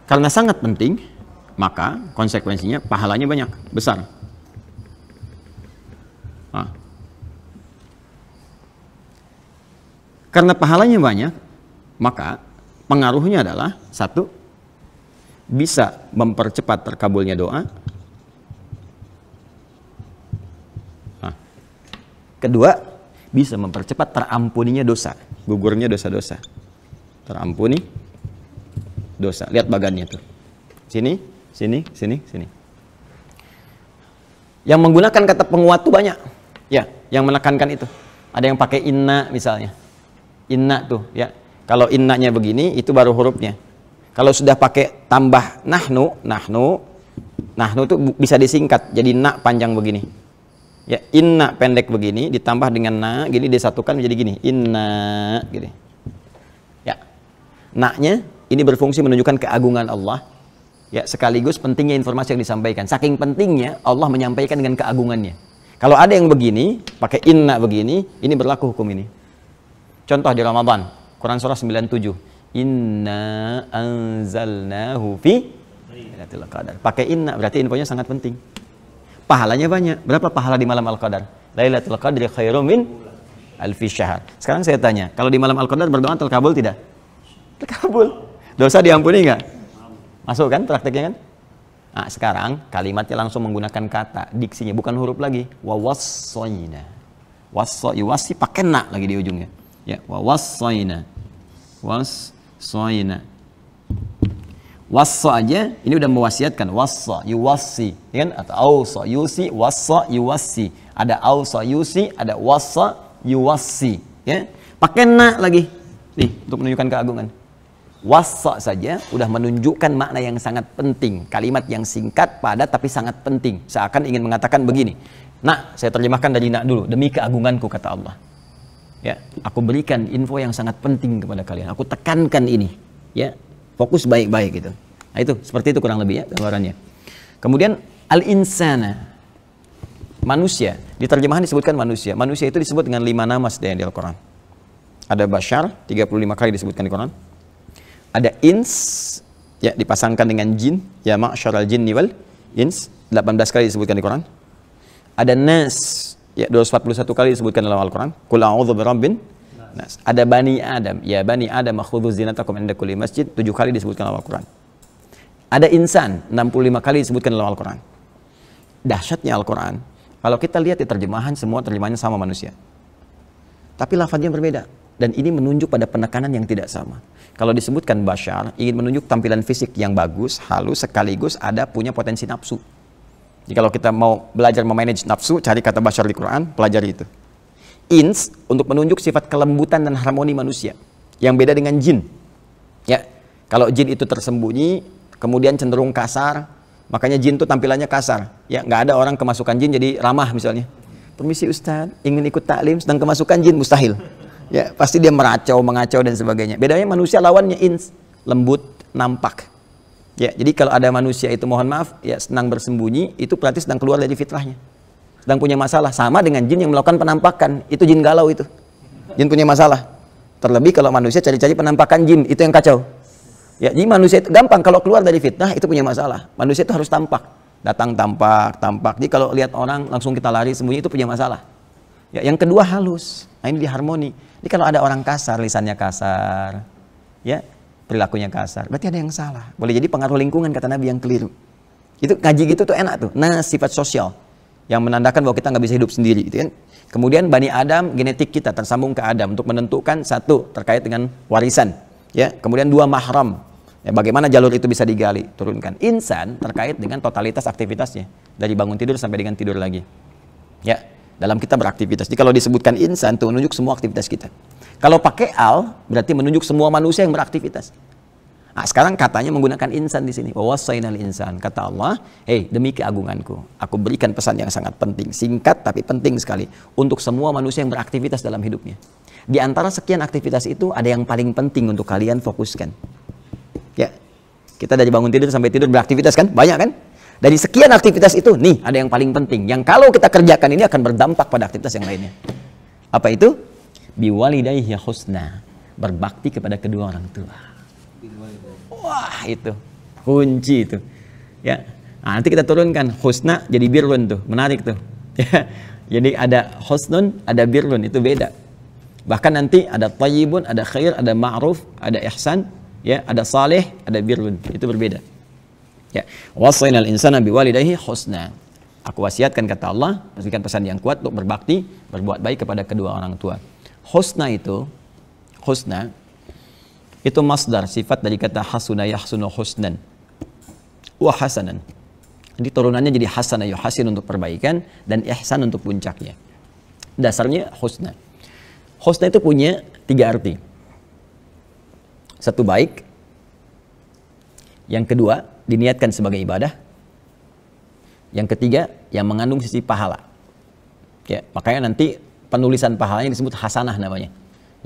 S2: Karena sangat penting, maka konsekuensinya pahalanya banyak, besar. Nah. Karena pahalanya banyak, maka pengaruhnya adalah satu, bisa mempercepat terkabulnya doa. Nah. Kedua, bisa mempercepat terampuninya dosa, gugurnya dosa-dosa. Terampuni dosa. Lihat bagannya tuh. Sini. Yang menggunakan kata penguat tuh banyak. Ya, yang menekankan itu. Ada yang pakai inna misalnya. Inna tuh, ya. Kalau innanya begini, itu baru hurufnya. Kalau sudah pakai tambah nahnu tuh bisa disingkat jadi na panjang begini. Ya, inna pendek begini ditambah dengan na, gini disatukan menjadi gini. Inna gitu. Ya. Na-nya ini berfungsi menunjukkan keagungan Allah. Ya, sekaligus pentingnya informasi yang disampaikan. Saking pentingnya Allah menyampaikan dengan keagungannya. Kalau ada yang begini, pakai inna begini, ini berlaku hukum ini. Contoh di Ramadan, Quran surah 97. Inna anzalnahu fi Lailatul Qadar. Pakai inna berarti infonya sangat penting. Pahalanya banyak. Berapa pahala di malam Al-Qadar? Lailatul Qadri khairum min alfi syahr. Sekarang saya tanya, kalau di malam Al-Qadar berdoa terkabul tidak? Terkabul. Dosa diampuni nggak? Masuk kan prakteknya kan? Nah, sekarang kalimatnya langsung menggunakan kata, diksinya bukan huruf lagi. Wa wassoina. Wasi pakai na lagi di ujungnya. Ya, wa wassoina. Wassa aja ini udah mewasiatkan. Wassa, yuwassi, ya kan? Atau ausa, yusi, wassa, yuwassi. Ada ausa, yusi, ada wassa, yuwassi, ya. Pakai na lagi. Nih, untuk menunjukkan keagungan. Wassa saja udah menunjukkan makna yang sangat penting. Kalimat yang singkat, padat, tapi sangat penting. Seakan ingin mengatakan begini. Nah, saya terjemahkan dari nak dulu. Demi keagunganku, kata Allah. Ya, aku berikan info yang sangat penting kepada kalian. Aku tekankan ini. Ya, fokus baik-baik gitu. Nah, itu seperti itu kurang lebih ya gambarannya. Kemudian al-insana. Manusia. Di terjemahan disebutkan manusia. Manusia itu disebut dengan 5 nama di Al-Quran. Ada bashar, 35 kali disebutkan di Quran. Ada ins, ya dipasangkan dengan jin, ya ma'syaral jinni wal ins, 18 kali disebutkan di Quran. Ada nas, ya 241 kali disebutkan dalam Al-Quran. Qul a'udzu birabbin nas. Ada bani Adam, ya bani Adam khudzu zinatakum inda kulli masjid, 7 kali disebutkan dalam Al-Quran. Ada insan, 65 kali disebutkan dalam Al-Quran. Dahsyatnya Al-Quran, kalau kita lihat di terjemahan, semua terjemahannya sama manusia. Tapi lafadznya berbeda. Dan ini menunjuk pada penekanan yang tidak sama. Kalau disebutkan bashar, ingin menunjuk tampilan fisik yang bagus, halus, sekaligus ada punya potensi nafsu. Jadi kalau kita mau belajar memanage nafsu, cari kata bashar di Quran, pelajari itu. Ins, untuk menunjuk sifat kelembutan dan harmoni manusia. Yang beda dengan jin. Ya, kalau jin itu tersembunyi, kemudian cenderung kasar, makanya jin itu tampilannya kasar. Ya, nggak ada orang kemasukan jin jadi ramah misalnya. Permisi Ustaz, ingin ikut taklim, sedang kemasukan jin, mustahil. Ya, pasti dia meracau, mengacau dan sebagainya. Bedanya manusia lawannya ins, lembut, nampak. Ya, jadi kalau ada manusia itu mohon maaf, ya sedang bersembunyi, itu berarti sedang keluar dari fitrahnya. Sedang punya masalah. Sama dengan jin yang melakukan penampakan, itu jin galau itu. Jin punya masalah. Terlebih kalau manusia cari-cari penampakan jin, itu yang kacau. Ya, jadi manusia itu gampang kalau keluar dari fitnah itu punya masalah. Manusia itu harus tampak. Datang tampak. Jadi kalau lihat orang langsung kita lari sembunyi itu punya masalah. Ya, yang kedua halus. Nah, ini diharmoni. Jadi kalau ada orang kasar, lisannya kasar, ya, perilakunya kasar, berarti ada yang salah. Boleh jadi pengaruh lingkungan kata Nabi yang keliru. Itu ngaji gitu tuh enak tuh. Nah, sifat sosial yang menandakan bahwa kita nggak bisa hidup sendiri, gitu kan? Kemudian Bani Adam, genetik kita tersambung ke Adam untuk menentukan satu terkait dengan warisan, ya. Kemudian dua mahram, ya, bagaimana jalur itu bisa digali, turunkan. Insan terkait dengan totalitas aktivitasnya dari bangun tidur sampai dengan tidur lagi, ya. Dalam kita beraktivitas. Jadi kalau disebutkan insan itu menunjuk semua aktivitas kita. Kalau pakai al berarti menunjuk semua manusia yang beraktivitas. Nah, sekarang katanya menggunakan insan di sini. Wa wassainal insan. Kata Allah, "Hei, demi keagunganku, aku berikan pesan yang sangat penting, singkat tapi penting sekali untuk semua manusia yang beraktivitas dalam hidupnya. Di antara sekian aktivitas itu ada yang paling penting untuk kalian fokuskan." Ya. Kita dari bangun tidur sampai tidur beraktivitas kan? Banyak kan? Dari sekian aktivitas itu, nih ada yang paling penting. Yang kalau kita kerjakan ini akan berdampak pada aktivitas yang lainnya. Apa itu? Biwalidayhi husna. Berbakti kepada kedua orang tua. Wah, itu kunci itu. Ya. Nah, nanti kita turunkan husna jadi birrun tuh. Menarik tuh. Ya. Jadi ada husnun, ada birrun, itu beda. Bahkan nanti ada thayyibun, ada khair, ada ma'ruf, ada ihsan, ya, ada saleh, ada birrun. Itu berbeda. Ya, wasainal insana biwalidayhi husna. Aku wasiatkan kata Allah, berikan pesan yang kuat untuk berbakti, berbuat baik kepada kedua orang tua. Husna itu masdar, sifat dari kata hasuna yahsunu husnan wa hasanan. Jadi turunannya jadi hasana yuhasin untuk perbaikan dan ihsan untuk puncaknya. Dasarnya husna. Husna itu punya 3 arti. Satu, baik. Yang kedua, diniatkan sebagai ibadah. Yang ketiga, yang mengandung sisi pahala. Ya, makanya nanti penulisan pahalanya disebut hasanah namanya.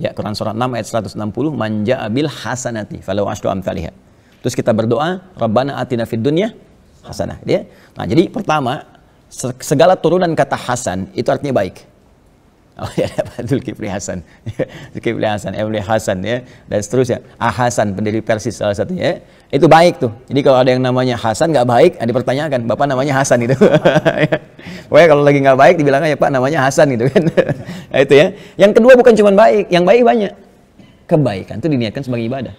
S2: Ya, Quran surat 6 ayat 160, man ja'a bil hasanati falahu asyru amsalihha. Terus kita berdoa, Rabbana atina fid dunya hasanah, ya. Nah, jadi pertama, segala turunan kata hasan itu artinya baik. Oh ya, Zulkifli Hasan, Zulkifli Hasan, Emre Hasan, ya, dan seterusnya. Hasan, pendiri Persis salah satunya, ya. Itu baik tuh. Jadi kalau ada yang namanya Hasan nggak baik, dipertanyakan, Bapak namanya Hasan itu. Pokoknya kalau lagi nggak baik, dibilangnya, Pak namanya Hasan gitu kan. Nah, itu ya. Yang kedua bukan cuma baik, yang baik banyak. Kebaikan itu diniatkan sebagai ibadah.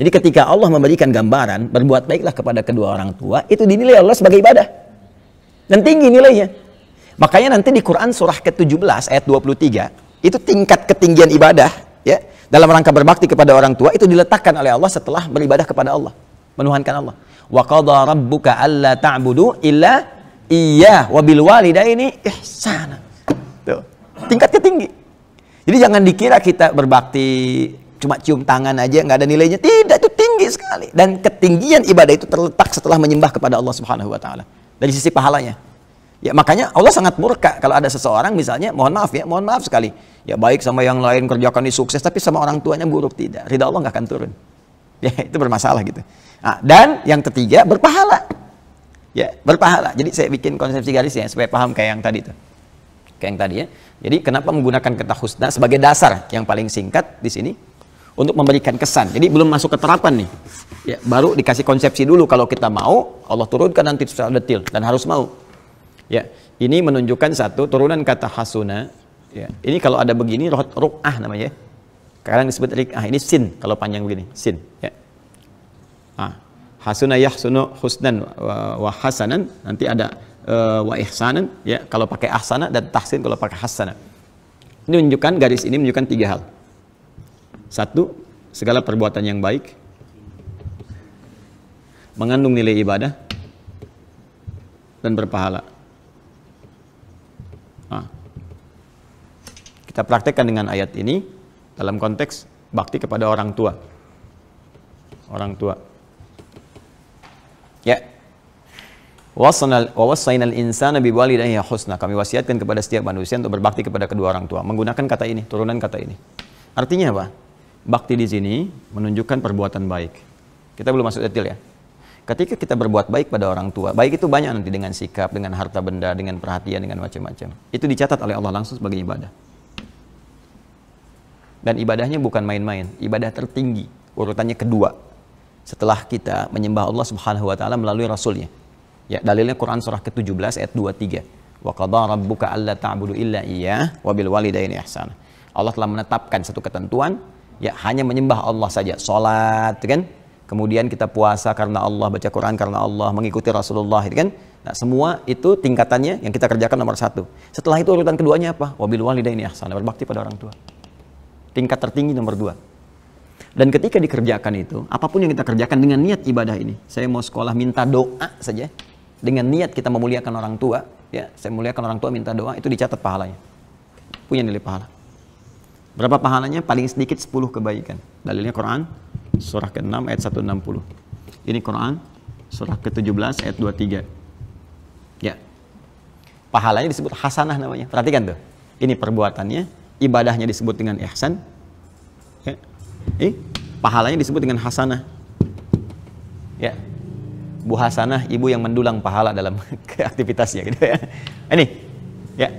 S2: Jadi ketika Allah memberikan gambaran, berbuat baiklah kepada kedua orang tua, itu dinilai Allah sebagai ibadah. Dan tinggi nilainya. Makanya nanti di Quran surah ke-17 ayat 23, itu tingkat ketinggian ibadah, ya, dalam rangka berbakti kepada orang tua itu diletakkan oleh Allah setelah beribadah kepada Allah, menuhankan Allah. Wa qadha rabbuka alla ta'budu illa iyyah wa bil walidaini ihsana. Tuh, tingkat ketinggi. Jadi jangan dikira kita berbakti cuma cium tangan aja nggak ada nilainya. Tidak, itu tinggi sekali. Dan ketinggian ibadah itu terletak setelah menyembah kepada Allah Subhanahu wa taala. Dari sisi pahalanya. Ya, makanya Allah sangat murka kalau ada seseorang misalnya, mohon maaf sekali, ya baik sama yang lain, kerjakan ini sukses, tapi sama orang tuanya buruk, tidak, ridha Allah nggak akan turun. Ya, itu bermasalah gitu. Nah, dan yang ketiga, berpahala. Ya, berpahala. Jadi saya bikin konsepsi garisnya supaya paham kayak yang tadi tuh. Kayak yang tadi ya. Jadi kenapa menggunakan kata husna sebagai dasar yang paling singkat di sini untuk memberikan kesan. Jadi belum masuk ke terapan nih. Ya, baru dikasih konsepsi dulu kalau kita mau, Allah turunkan nanti secara detail dan harus mau. Ya, ini menunjukkan satu turunan kata hasuna. Ya, ini kalau ada begini ru'ah namanya. Kadang disebut rik'ah. Ini sin kalau panjang begini, sin. Ya. Hasuna yahsunu husnan wa hasanan. Nanti ada wa ihsanan. Ya, kalau pakai ahsana dan tahsin kalau pakai hasana. Ini menunjukkan garis ini menunjukkan 3 hal. Satu, segala perbuatan yang baik mengandung nilai ibadah dan berpahala. Kita praktekkan dengan ayat ini dalam konteks bakti kepada orang tua. orang tua. Ya. Wa wassaynal insana biwalidayhi husna. Kami wasiatkan kepada setiap manusia untuk berbakti kepada kedua orang tua. Menggunakan kata ini, turunan kata ini. Artinya apa? Bakti di sini menunjukkan perbuatan baik. Kita belum masuk detail ya. Ketika kita berbuat baik pada orang tua, baik itu banyak nanti dengan sikap, dengan harta benda, dengan perhatian, dengan macam-macam. Itu dicatat oleh Allah langsung sebagai ibadah. Dan ibadahnya bukan main-main, ibadah tertinggi, urutannya kedua. Setelah kita menyembah Allah Subhanahu wa taala melalui rasulnya. Ya, dalilnya Quran surah ke-17 ayat 23. Wa qadara rabbuka alla ta'budu illa iyyah wa bil walidaini ihsana. Allah telah menetapkan satu ketentuan, ya hanya menyembah Allah saja, salat, kan? Kemudian kita puasa karena Allah, baca Quran karena Allah, mengikuti Rasulullah, kan? Nah, semua itu tingkatannya yang kita kerjakan nomor 1. Setelah itu urutan keduanya apa? Wa bil walidaini ihsana, berbakti pada orang tua. Tingkat tertinggi nomor 2. Dan ketika dikerjakan itu, apapun yang kita kerjakan dengan niat ibadah ini, saya mau sekolah minta doa saja, dengan niat kita memuliakan orang tua, ya, saya muliakan orang tua minta doa, itu dicatat pahalanya. Punya nilai pahala. Berapa pahalanya? Paling sedikit 10 kebaikan. Dalilnya Quran surah ke-6 ayat 160. Ini Quran surah ke-17 ayat 23. Ya. Pahalanya disebut hasanah namanya. Perhatikan tuh. Ini perbuatannya, ibadahnya disebut dengan ihsan. Ya. Pahalanya disebut dengan hasanah. Ya. Bu Hasanah, ibu yang mendulang pahala dalam aktivitasnya gitu ya. Ini ya.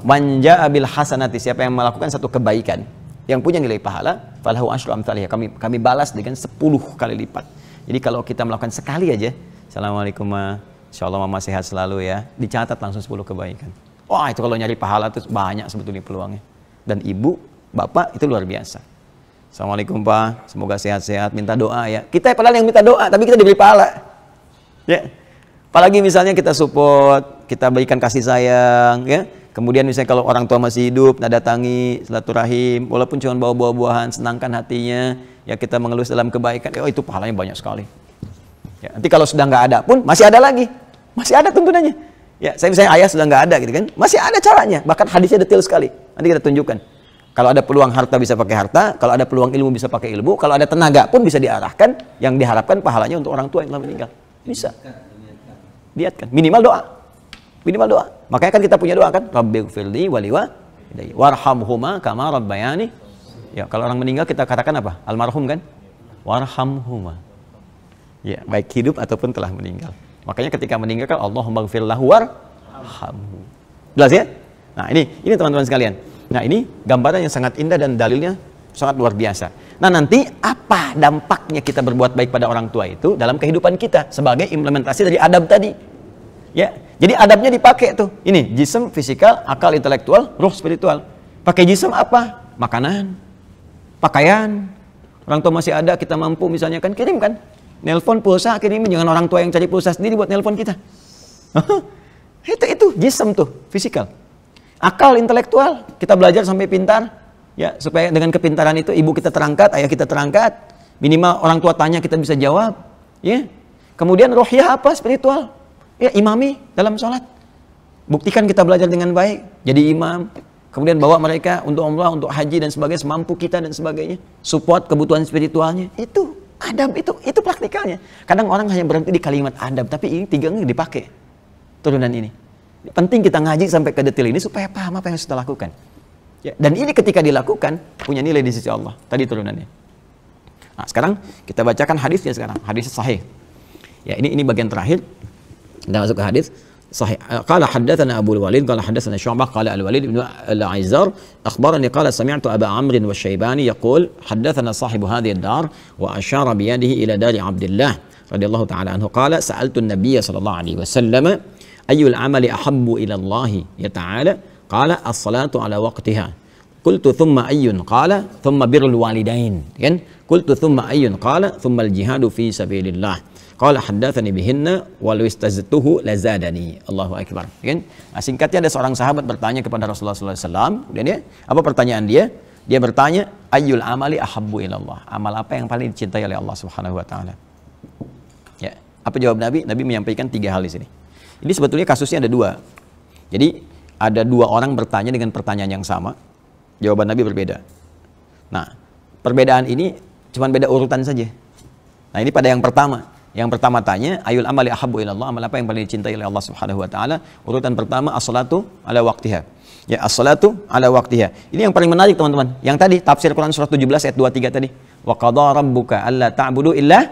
S2: Man jaa bil hasanati, siapa yang melakukan satu kebaikan yang punya nilai pahala, falahu asyru amsalihha, kami balas dengan 10 kali lipat. Jadi kalau kita melakukan sekali aja, assalamualaikum ma, insyaallah mama sehat selalu ya, dicatat langsung 10 kebaikan. Wah, itu kalau nyari pahala itu banyak sebetulnya peluangnya. Dan ibu, bapak itu luar biasa. Assalamualaikum Pak, semoga sehat-sehat, minta doa ya. Kita padahal yang minta doa, tapi kita diberi pahala. Ya. Apalagi misalnya kita support, kita berikan kasih sayang, ya. Kemudian misalnya kalau orang tua masih hidup, datangi, silaturahim, walaupun cuma bawa buah-buahan, senangkan hatinya, ya kita mengelus dalam kebaikan, oh itu pahalanya banyak sekali. Ya, nanti kalau sudah nggak ada pun, masih ada lagi. Masih ada tuntunannya. Ya, saya misalnya ayah sudah nggak ada gitu kan, masih ada caranya. Bahkan hadisnya detail sekali. Nanti kita tunjukkan. Kalau ada peluang harta bisa pakai harta, kalau ada peluang ilmu bisa pakai ilmu, kalau ada tenaga pun bisa diarahkan, yang diharapkan pahalanya untuk orang tua yang telah meninggal. Bisa. Lihatkan, minimal doa. Minimal doa. Makanya kan kita punya doa kan, Rabbighfirli wa liwalidayya warhamhuma kama rabbayani. Ya, kalau orang meninggal kita katakan apa? Almarhum kan? Warhamhuma. Ya, baik hidup ataupun telah meninggal. Makanya ketika meninggal kan Allahumma ighfir lahu warhamhu. Jelas ya? Nah, ini teman-teman sekalian. Nah, ini gambaran yang sangat indah dan dalilnya sangat luar biasa. Nah, nanti apa dampaknya kita berbuat baik pada orang tua itu dalam kehidupan kita sebagai implementasi dari adab tadi. Ya, jadi adabnya dipakai tuh. Ini jism, fisikal, akal, intelektual, ruh, spiritual. Pakai jism apa? Makanan, pakaian. Orang tua masih ada, kita mampu misalnya kan kirimkan. Nelpon, pulsa, kirimin. Jangan orang tua yang cari pulsa sendiri buat nelpon kita. Itu jism tuh, fisikal. Akal, intelektual, kita belajar sampai pintar, ya supaya dengan kepintaran itu ibu kita terangkat, ayah kita terangkat, minimal orang tua tanya kita bisa jawab, ya. Kemudian rohiyah apa? Spiritual, ya imami dalam sholat, buktikan kita belajar dengan baik, jadi imam, kemudian bawa mereka untuk umrah, untuk haji dan sebagainya, semampu kita dan sebagainya, support kebutuhan spiritualnya, itu adab, itu praktikalnya. Kadang orang hanya berhenti di kalimat adab, tapi ini 3 dipakai turunan ini. Penting kita ngaji sampai ke detail ini supaya paham apa yang harus kita lakukan. Ya, dan ini ketika dilakukan punya nilai di sisi Allah. Tadi turunannya. Nah, sekarang kita bacakan hadisnya sekarang. Hadis sahih. Ya, ini bagian terakhir. Kita masuk ke hadis sahih. Qala haddatsana Abu Walid, qala haddatsana Syu'bah, qala Al-Walid bin Al-Aizar, akhbarani qala sami'tu Aba Amr wa Syaibani yaqul haddatsana sahibu hadhihi ad-dar wa asyara bi yadihi ila dari Abdullah radhiyallahu ta'ala anhu qala sa'altu an-nabiy sallallahu alaihi wasallam ayyul amali ahabbu ila Allah ya ta'ala qala as-salatu ala waqtiha qultu thumma ayyun qala thumma birrul walidain kan qultu thumma ayyun qala thumma al-jihadu fi sabilillah qala haddatsani bihinna wal istaztuhu lazadani Allahu akbar kan. Nah, singkatnya ada seorang sahabat bertanya kepada Rasulullah sallallahu alaihi wasallam dan dia apa pertanyaan dia bertanya ayyul amali ahabbu ila Allah, amal apa yang paling dicintai oleh Allah Subhanahu wa taala. Ya, apa jawab Nabi? Nabi menyampaikan 3 hal di sini. Ini sebetulnya kasusnya ada 2. Jadi ada 2 orang bertanya dengan pertanyaan yang sama. Jawaban Nabi berbeda. Nah, perbedaan ini Cuman beda urutan saja. Nah, ini pada yang pertama. Yang pertama tanya, ayul amali ahabbu ilallah, amal apa yang paling dicintai oleh Allah Subhanahu wa taala? Urutan pertama as-salatu ala waqtiha. Ya, as-salatu ala waqtiha. Ini yang paling menarik, teman-teman. Yang tadi tafsir Quran surah 17 ayat 23 tadi. Wa qadha rabbuka alla ta'budu illa,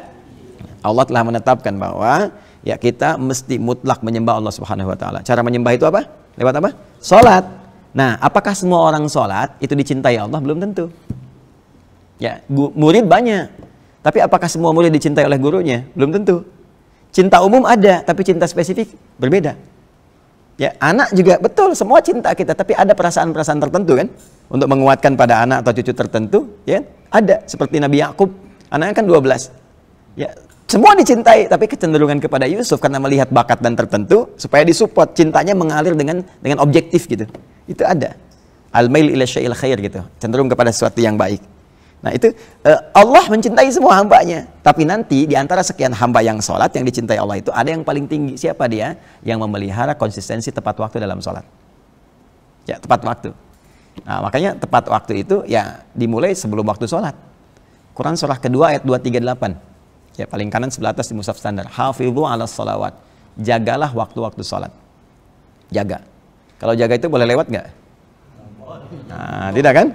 S2: Allah telah menetapkan bahwa ya kita mesti mutlak menyembah Allah Subhanahu wa taala. Cara menyembah itu apa? Lewat apa? Salat. Nah, apakah semua orang salat itu dicintai Allah? Belum tentu. Ya, murid banyak. Tapi apakah semua murid dicintai oleh gurunya? Belum tentu. Cinta umum ada, tapi cinta spesifik berbeda. Ya, anak juga betul, semua cinta kita, tapi ada perasaan-perasaan tertentu kan? Untuk menguatkan pada anak atau cucu tertentu, ya ada. Seperti Nabi Yakub, anaknya kan 12. Ya, semua dicintai, tapi kecenderungan kepada Yusuf karena melihat bakat dan tertentu, supaya disupport, cintanya mengalir dengan objektif gitu. Itu ada. Al-mail ila syai'il khair gitu, cenderung kepada sesuatu yang baik. Nah itu Allah mencintai semua hambanya. Tapi nanti di antara sekian hamba yang sholat, yang dicintai Allah itu ada yang paling tinggi. Siapa dia? Yang memelihara konsistensi tepat waktu dalam sholat. Ya, tepat waktu. Nah, makanya tepat waktu itu ya dimulai sebelum waktu sholat. Quran surah kedua ayat 238. Ya, paling kanan sebelah atas di mushaf standar. Hafidhu ala sholawat. Jagalah waktu-waktu sholat. Jaga. Kalau jaga itu boleh lewat nggak? Nah, tidak kan?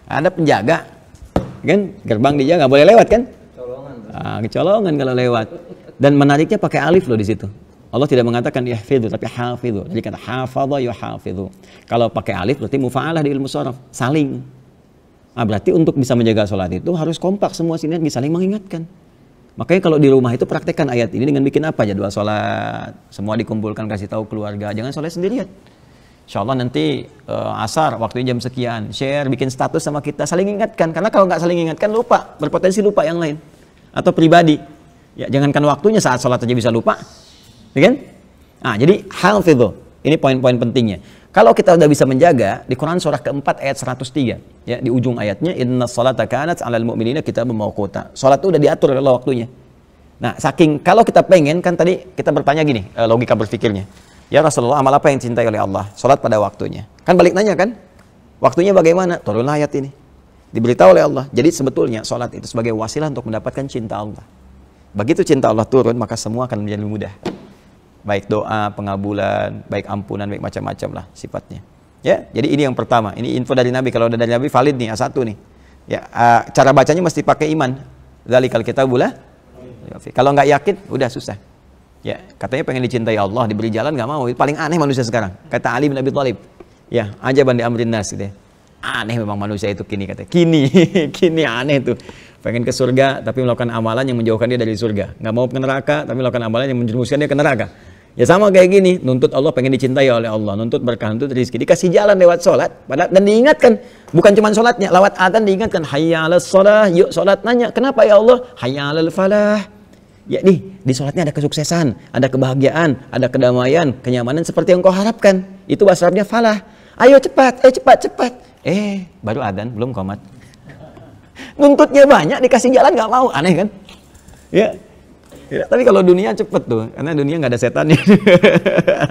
S2: Ada penjaga. Kan gerbang dijaga nggak boleh lewat kan? Kecolongan kalau lewat. Dan menariknya pakai alif loh di situ. Allah tidak mengatakan yahfidhu tapi hafidhu. Jadi kata hafadha yuhafidhu. Kalau pakai alif berarti mufa'alah di ilmu sharaf, saling. Nah, berarti untuk bisa menjaga sholat itu harus kompak semua sinergi, saling mengingatkan. Makanya kalau di rumah itu praktekkan ayat ini dengan bikin apa? Jadwal sholat, semua dikumpulkan, kasih tahu keluarga, jangan sholat sendirian. Insya Allah nanti asar waktunya jam sekian, share, bikin status sama kita, saling ingatkan. Karena kalau nggak saling ingatkan lupa, berpotensi lupa yang lain atau pribadi. Ya jangankan waktunya, saat sholat aja bisa lupa, ya kan? Nah jadi hafidhu, ini poin-poin pentingnya. Kalau kita udah bisa menjaga, di Quran surah keempat ayat 103, ya di ujung ayatnya, inna sholata kanat 'alal mu'minina kitaban mawquta. Sholat itu udah diatur oleh Allah waktunya. Nah saking kalau kita pengen, kan tadi kita bertanya gini, logika berpikirnya. Ya Rasulullah, amal apa yang dicintai oleh Allah? Sholat pada waktunya. Kan balik nanya kan? Waktunya bagaimana? Turunlah ayat ini. Diberitahu oleh Allah. Jadi sebetulnya sholat itu sebagai wasilah untuk mendapatkan cinta Allah. Begitu cinta Allah turun, maka semua akan menjadi mudah. Baik doa, pengabulan, baik ampunan, baik macam-macam lah sifatnya. Ya, jadi ini yang pertama. Ini info dari Nabi. Kalau udah dari Nabi valid nih, A1 nih. Ya, cara bacanya mesti pakai iman. Dzalikal kitabul la. Kalau nggak yakin, udah susah. Ya, katanya pengen dicintai Allah, diberi jalan nggak mau. Itu paling aneh manusia sekarang. Kata Ali bin Abi Thalib. Ya, ajaban di amrin nas gitu ya. Aneh memang manusia itu kini katanya. Kini aneh tuh. Pengen ke surga tapi melakukan amalan yang menjauhkan dia dari surga. Nggak mau ke neraka tapi melakukan amalan yang menjerumuskan dia ke neraka. Ya sama kayak gini, nuntut Allah pengen dicintai oleh Allah, nuntut berkah, nuntut rezeki. Dikasih jalan lewat sholat, dan diingatkan, bukan cuma sholatnya, lewat adzan diingatkan, hayya 'alas shalah, yuk sholat, nanya, kenapa ya Allah? Hayya 'alal falah. Ya nih, di sholatnya ada kesuksesan, ada kebahagiaan, ada kedamaian, kenyamanan seperti yang kau harapkan. Itu bahasa Arabnya falah. Ayo cepat, cepat. Baru adzan, belum qomat. Nuntutnya banyak, dikasih jalan nggak mau, aneh kan? Ya. Tapi kalau dunia cepet tuh, karena dunia nggak ada setannya.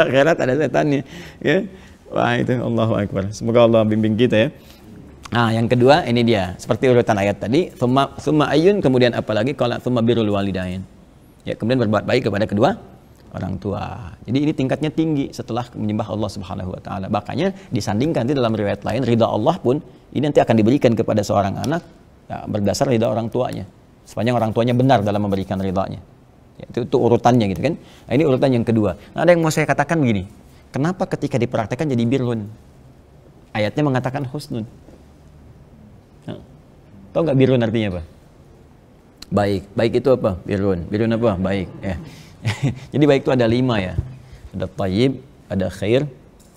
S2: Akhirat ada setannya. Ya. Wah itu, Allahu Akbar. Semoga Allah bimbing kita ya. Nah yang kedua ini dia, seperti urutan ayat tadi, thumma ayyun, kemudian apalagi qala thumma birrul walidain. Ya, kemudian berbuat baik kepada kedua orang tua. Jadi ini tingkatnya tinggi setelah menyembah Allah Subhanahu wa taala. Makanya disandingkan di dalam riwayat lain, ridha Allah pun ini nanti akan diberikan kepada seorang anak ya, berdasar ridha orang tuanya. Sepanjang orang tuanya benar dalam memberikan ridhanya. Ya, itu urutannya gitu kan. Nah, ini urutan yang kedua. Nah, ada yang mau saya katakan begini. Kenapa ketika dipraktekkan jadi birrun? Ayatnya mengatakan husnun. Nah, tahu nggak birrun artinya apa? Baik. Baik itu apa? Birrun. Birrun apa? Baik. Ya. Jadi baik itu ada 5 ya. Ada tayyib, ada khair,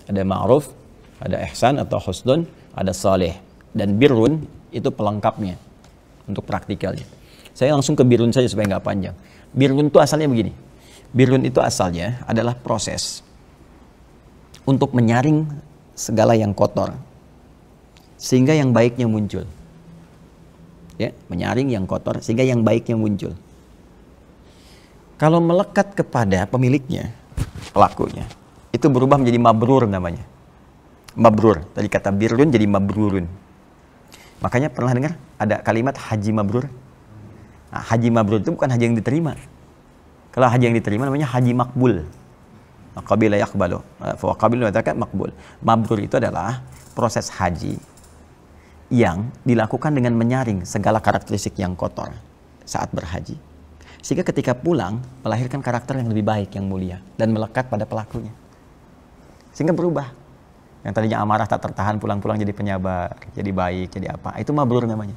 S2: ada ma'ruf, ada ihsan atau husnun, ada saleh. Dan birrun itu pelengkapnya untuk praktikalnya. Saya langsung ke birrun saja supaya nggak panjang. Birrun itu asalnya begini. Birrun itu asalnya adalah proses untuk menyaring segala yang kotor sehingga yang baiknya muncul. Ya, menyaring yang kotor sehingga yang baiknya muncul. Kalau melekat kepada pemiliknya, pelakunya, itu berubah menjadi mabrur namanya. Mabrur, dari kata birrun jadi mabrurun. Makanya pernah dengar ada kalimat haji mabrur? Nah, haji mabrur itu bukan haji yang diterima. Kalau haji yang diterima namanya haji makbul. Qabila yaqbalu. Fa qabil mengatakan makbul. Mabrur itu adalah proses haji yang dilakukan dengan menyaring segala karakteristik yang kotor saat berhaji. Sehingga ketika pulang melahirkan karakter yang lebih baik, yang mulia dan melekat pada pelakunya. Sehingga berubah. Yang tadinya amarah tak tertahan pulang-pulang jadi penyabar, jadi baik, jadi apa. Itu mabrur namanya.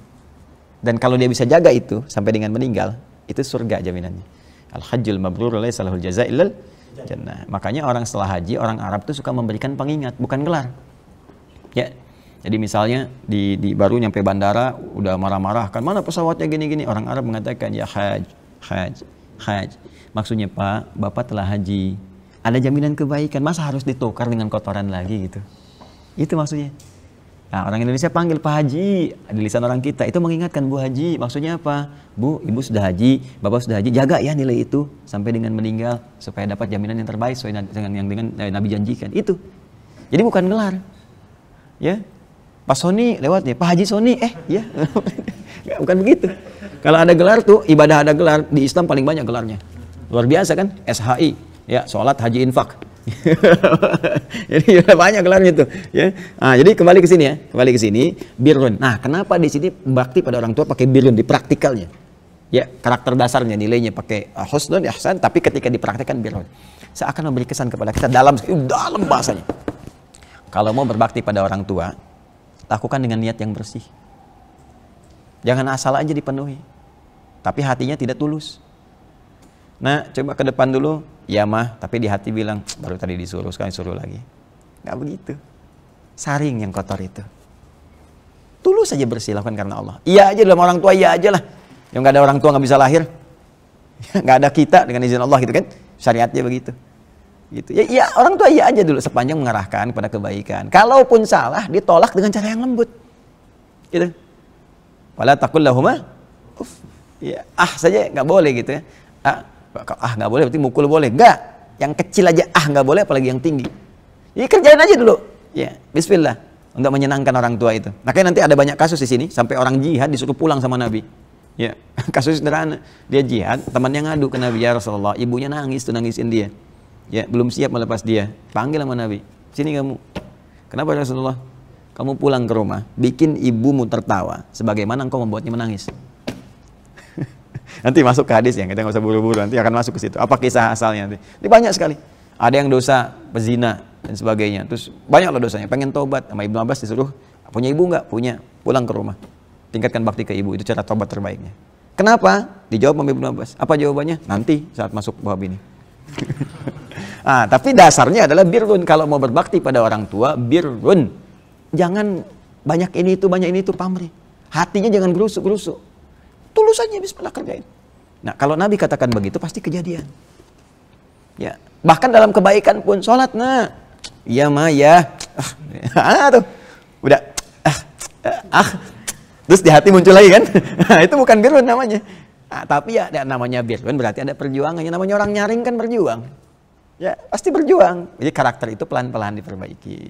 S2: Dan kalau dia bisa jaga itu sampai dengan meninggal, itu surga jaminannya. Al-hajjul mabrur laisa lahul jazaa illal jannah. Makanya orang setelah haji, orang Arab tuh suka memberikan pengingat, bukan gelar. Ya. Jadi misalnya di baru nyampe bandara udah marah-marah kan, mana pesawatnya gini-gini. Orang Arab mengatakan ya haj. Maksudnya Pak, Bapak telah haji. Ada jaminan kebaikan, masa harus ditukar dengan kotoran lagi gitu. Itu maksudnya. Nah, orang Indonesia panggil Pak Haji, di lisan orang kita itu mengingatkan Bu Haji. Maksudnya apa? Bu, Ibu sudah haji, Bapak sudah haji, jaga ya nilai itu sampai dengan meninggal supaya dapat jaminan yang terbaik sesuai dengan yang Nabi janjikan. Itu. Jadi bukan gelar. Ya. Pak Sony lewat nih, Pak Haji Sony, ya. Bukan begitu. Kalau ada gelar tuh, ibadah ada gelar, di Islam paling banyak gelarnya. Luar biasa kan? SHI, ya, sholat, haji, infak. Jadi banyak gelarnya tuh, ya. Nah, jadi kembali ke sini ya, kembali ke sini, birrun. Nah, kenapa di sini bakti pada orang tua pakai birrun di praktikalnya? Ya, karakter dasarnya, nilainya pakai husnun, ihsan, tapi ketika dipraktikkan birrun. Seakan memberi kesan kepada kita dalam bahasanya. Kalau mau berbakti pada orang tua, lakukan dengan niat yang bersih. Jangan asal aja dipenuhi, tapi hatinya tidak tulus. Nah, coba ke depan dulu, ya mah, tapi di hati bilang, baru tadi disuruh, sekarang suruh lagi. Nggak begitu. Saring yang kotor itu. Tulus saja bersih, lakukan karena Allah. Iya aja dalam orang tua, iya aja lah. Yang nggak ada orang tua nggak bisa lahir. Nggak ada kita dengan izin Allah gitu kan. Syariatnya begitu. Gitu. Ya, orang tua iya aja dulu sepanjang mengarahkan pada kebaikan. Kalaupun salah, ditolak dengan cara yang lembut. Gitu. Wala taqul lahuma uff. Ya, saja nggak boleh gitu ya. Nggak boleh berarti mukul boleh. Enggak. Yang kecil aja nggak boleh, apalagi yang tinggi. Jadi kerjain aja dulu. Ya, bismillah untuk menyenangkan orang tua itu. Makanya nanti ada banyak kasus di sini sampai orang jihad disuruh pulang sama Nabi. Ya, kasus sederhana. Dia jihad, temannya ngadu ke Nabi, ya Rasulullah, ibunya nangis tuh, nangisin dia. Ya, belum siap melepas dia. Panggil sama Nabi. Sini kamu. Kenapa Rasulullah? Kamu pulang ke rumah, bikin ibumu tertawa sebagaimana engkau membuatnya menangis. Nanti masuk ke hadis ya, kita nggak usah buru-buru, nanti akan masuk ke situ. Apa kisah asalnya nanti? Ini banyak sekali. Ada yang dosa pezina dan sebagainya. Terus banyak loh dosanya. Pengen tobat, sama Ibnu Abbas disuruh, punya ibu nggak? Punya. Pulang ke rumah. Tingkatkan bakti ke ibu, itu cara tobat terbaiknya. Kenapa? Dijawab sama Ibnu Abbas. Apa jawabannya? Nanti saat masuk bab ini. Tapi dasarnya adalah birrun. Kalau mau berbakti pada orang tua, birrun. Jangan banyak ini itu pamrih. Hatinya jangan gerusuk-gerusuk. Tulus aja bismillah kerjain. Nah, kalau Nabi katakan begitu pasti kejadian. Ya, bahkan dalam kebaikan pun sholat, nah, iya mah ya. Tuh. Udah terus di hati muncul lagi kan. Itu bukan birrun namanya. Tapi ya namanya birrun berarti ada perjuangannya. Namanya orang nyaring kan berjuang. Ya, pasti berjuang. Jadi karakter itu pelan-pelan diperbaiki.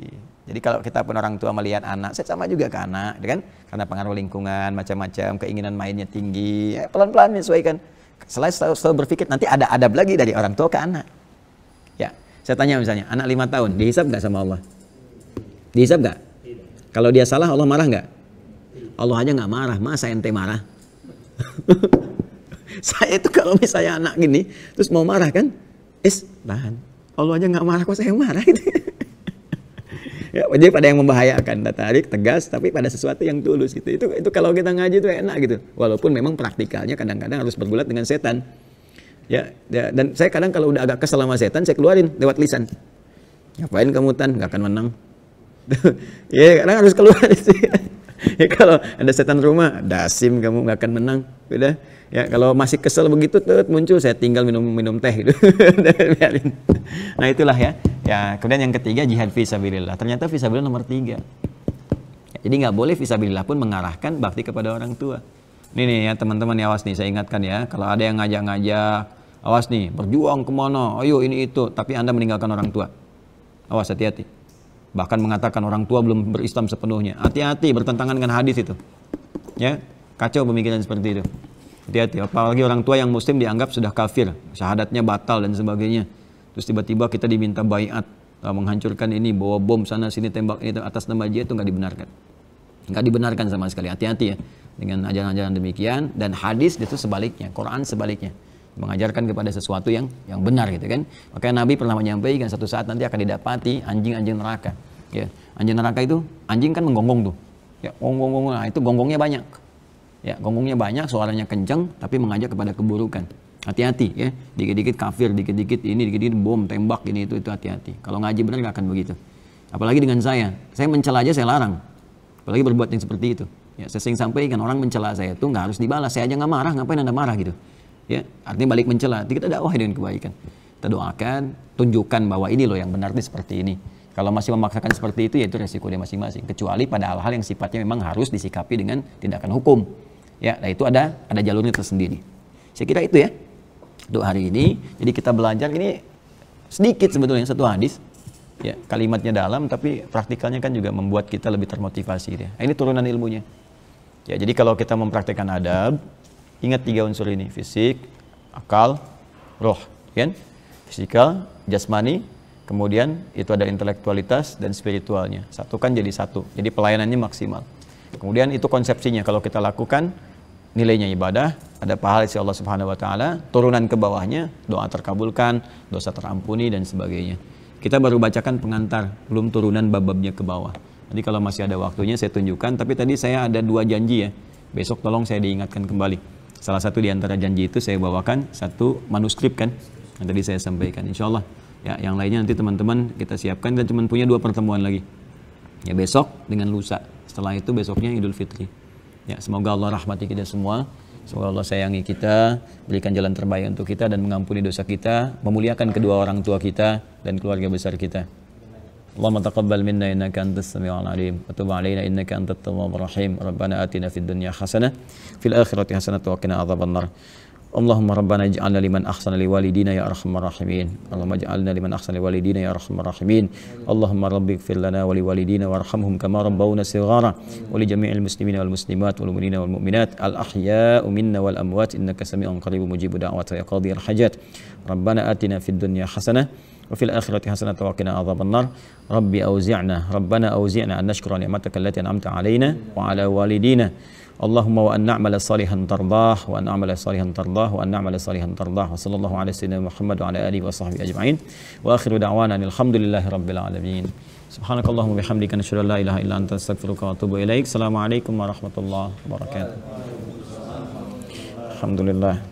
S2: Jadi kalau kita pun orang tua melihat anak, saya sama juga ke anak, kan? Karena pengaruh lingkungan, macam-macam, keinginan mainnya tinggi, ya, pelan-pelan menyesuaikan. Selalu berpikir nanti ada adab lagi dari orang tua ke anak. Ya, saya tanya misalnya, anak 5 tahun, dihisab nggak sama Allah? Dihisab nggak? Kalau dia salah, Allah marah nggak? Allah aja nggak marah, masa ente marah? Saya itu kalau misalnya anak gini, terus mau marah kan? Tahan. Allah aja nggak marah, kok saya marah gitu. Ya, jadi pada yang membahayakan, tarik, tegas, tapi pada sesuatu yang tulus gitu. Itu kalau kita ngaji itu enak gitu. Walaupun memang praktikalnya kadang-kadang harus bergulat dengan setan. Ya, dan saya kadang kalau udah agak kesel sama setan, saya keluarin lewat lisan. Ngapain kamu Tan? Nggak akan menang. Ya, kadang harus keluar sih. Ya, kalau ada setan rumah, dasim kamu nggak akan menang. Udah. Ya, kalau masih kesel begitu tuh muncul, saya tinggal minum teh gitu. Nah, itulah ya. Ya, kemudian yang ketiga jihad fisabilillah. Ternyata fisabilillah nomor 3. Ya, jadi nggak boleh fisabilillah pun mengarahkan bakti kepada orang tua. Ini nih ya teman-teman, ya awas nih, saya ingatkan ya, kalau ada yang ngajak-ngajak, awas nih, berjuang kemana, ayo ini itu, tapi Anda meninggalkan orang tua. Awas, hati-hati. Bahkan mengatakan orang tua belum berislam sepenuhnya. Hati-hati, bertentangan dengan hadis itu. Ya, kacau pemikiran seperti itu. Hati-hati, apalagi orang tua yang muslim dianggap sudah kafir, syahadatnya batal dan sebagainya. Terus tiba-tiba kita diminta baiat, menghancurkan ini, bawa bom sana sini, tembak ini atas nama dia, itu nggak dibenarkan. Nggak dibenarkan sama sekali. Hati-hati ya dengan ajaran-ajaran demikian. Dan hadis itu sebaliknya, Quran sebaliknya, mengajarkan kepada sesuatu yang benar gitu kan. Makanya Nabi pernah menyampaikan satu saat nanti akan didapati anjing-anjing neraka. Ya, anjing neraka itu, anjing kan menggonggong tuh. Ya, gonggong-gonggong, nah, itu gonggongnya banyak. Ya, gonggongnya banyak, suaranya kencang, tapi mengajak kepada keburukan. Hati-hati ya, dikit-dikit kafir, dikit-dikit ini, dikit-dikit bom, tembak ini itu hati-hati. Kalau ngaji benar nggak akan begitu. Apalagi dengan saya mencela aja saya larang. Apalagi berbuat yang seperti itu. Ya, saya sering sampaikan orang mencela saya itu nggak harus dibalas. Saya aja nggak marah, ngapain Anda marah gitu? Ya, artinya balik mencela. Kita dakwah dengan kebaikan. Kita doakan, tunjukkan bahwa ini loh yang benar itu seperti ini. Kalau masih memaksakan seperti itu, ya itu resiko dia masing-masing. Kecuali pada hal-hal yang sifatnya memang harus disikapi dengan tindakan hukum. Ya, nah itu ada jalurnya tersendiri. Saya kira itu ya untuk hari ini. Jadi kita belajar ini sedikit sebetulnya satu hadis. Ya, kalimatnya dalam tapi praktikalnya kan juga membuat kita lebih termotivasi ya. Nah, ini turunan ilmunya. Ya, jadi kalau kita mempraktikkan adab, ingat 3 unsur ini, fisik, akal, roh, kan? Fisikal, jasmani, kemudian itu ada intelektualitas dan spiritualnya. Satukan jadi satu. Jadi pelayanannya maksimal. Kemudian itu konsepsinya kalau kita lakukan nilainya ibadah, ada pahala dari Allah Subhanahu wa taala, turunan ke bawahnya doa terkabulkan, dosa terampuni dan sebagainya. Kita baru bacakan pengantar, belum turunan bab-babnya ke bawah. Jadi kalau masih ada waktunya saya tunjukkan, tapi tadi saya ada 2 janji ya. Besok tolong saya diingatkan kembali. Salah satu di antara janji itu saya bawakan satu manuskrip kan, yang tadi saya sampaikan. Insyaallah ya, yang lainnya nanti teman-teman kita siapkan, dan cuma punya 2 pertemuan lagi. Ya, besok dengan lusa. Setelah itu besoknya Idul Fitri. Ya, semoga Allah rahmati kita semua. Semoga Allah sayangi kita, berikan jalan terbaik untuk kita dan mengampuni dosa kita, memuliakan kedua orang tua kita dan keluarga besar kita. Allahumma taqabbal minna innaka antas samiul alim wa tub alaina innaka antat tawwabur rahim. Rabbana atina fid dunya hasanah fil akhirati hasanah wa qina adzabannar. Allahumma rabbana ij'alna liman ahsana liwalidina ya arhamar rahimin. Allahumma ij'alna liman ahsana liwalidina ya arhamar rahimin. Allahumma rabbighfir lana wa liwalidina warhamhum kama rabbawna shighara wa li jami'il muslimina wal muslimat wal mu'minina wal mu'minat al ahya'u minna wal amwat innaka sami'un qaribun mujibud da'wat ya qadhiyal hajat. Rabbana atina fid dunya hasanah wa fil akhirati hasanah wa qina adzabannar. Rabbana awzi'na an nashkura ni'mataka allati an'amta 'alaina wa 'ala walidina. Allahumma wa an na'mala salihan tardah wa an na'mala salihan tardah wa an na'mala salihan tardah wa sallallahu ala sayyidina Muhammad wa ala alihi wa sahbihi ajma'in wa akhiru da'wana alhamdulillahi rabbil alamin. Subhanakallahumma bihamdika nashhadu an la ilaha illa anta astaghfiruka wa atubu ilaik. Assalamualaikum warahmatullahi wabarakatuh. Alhamdulillah.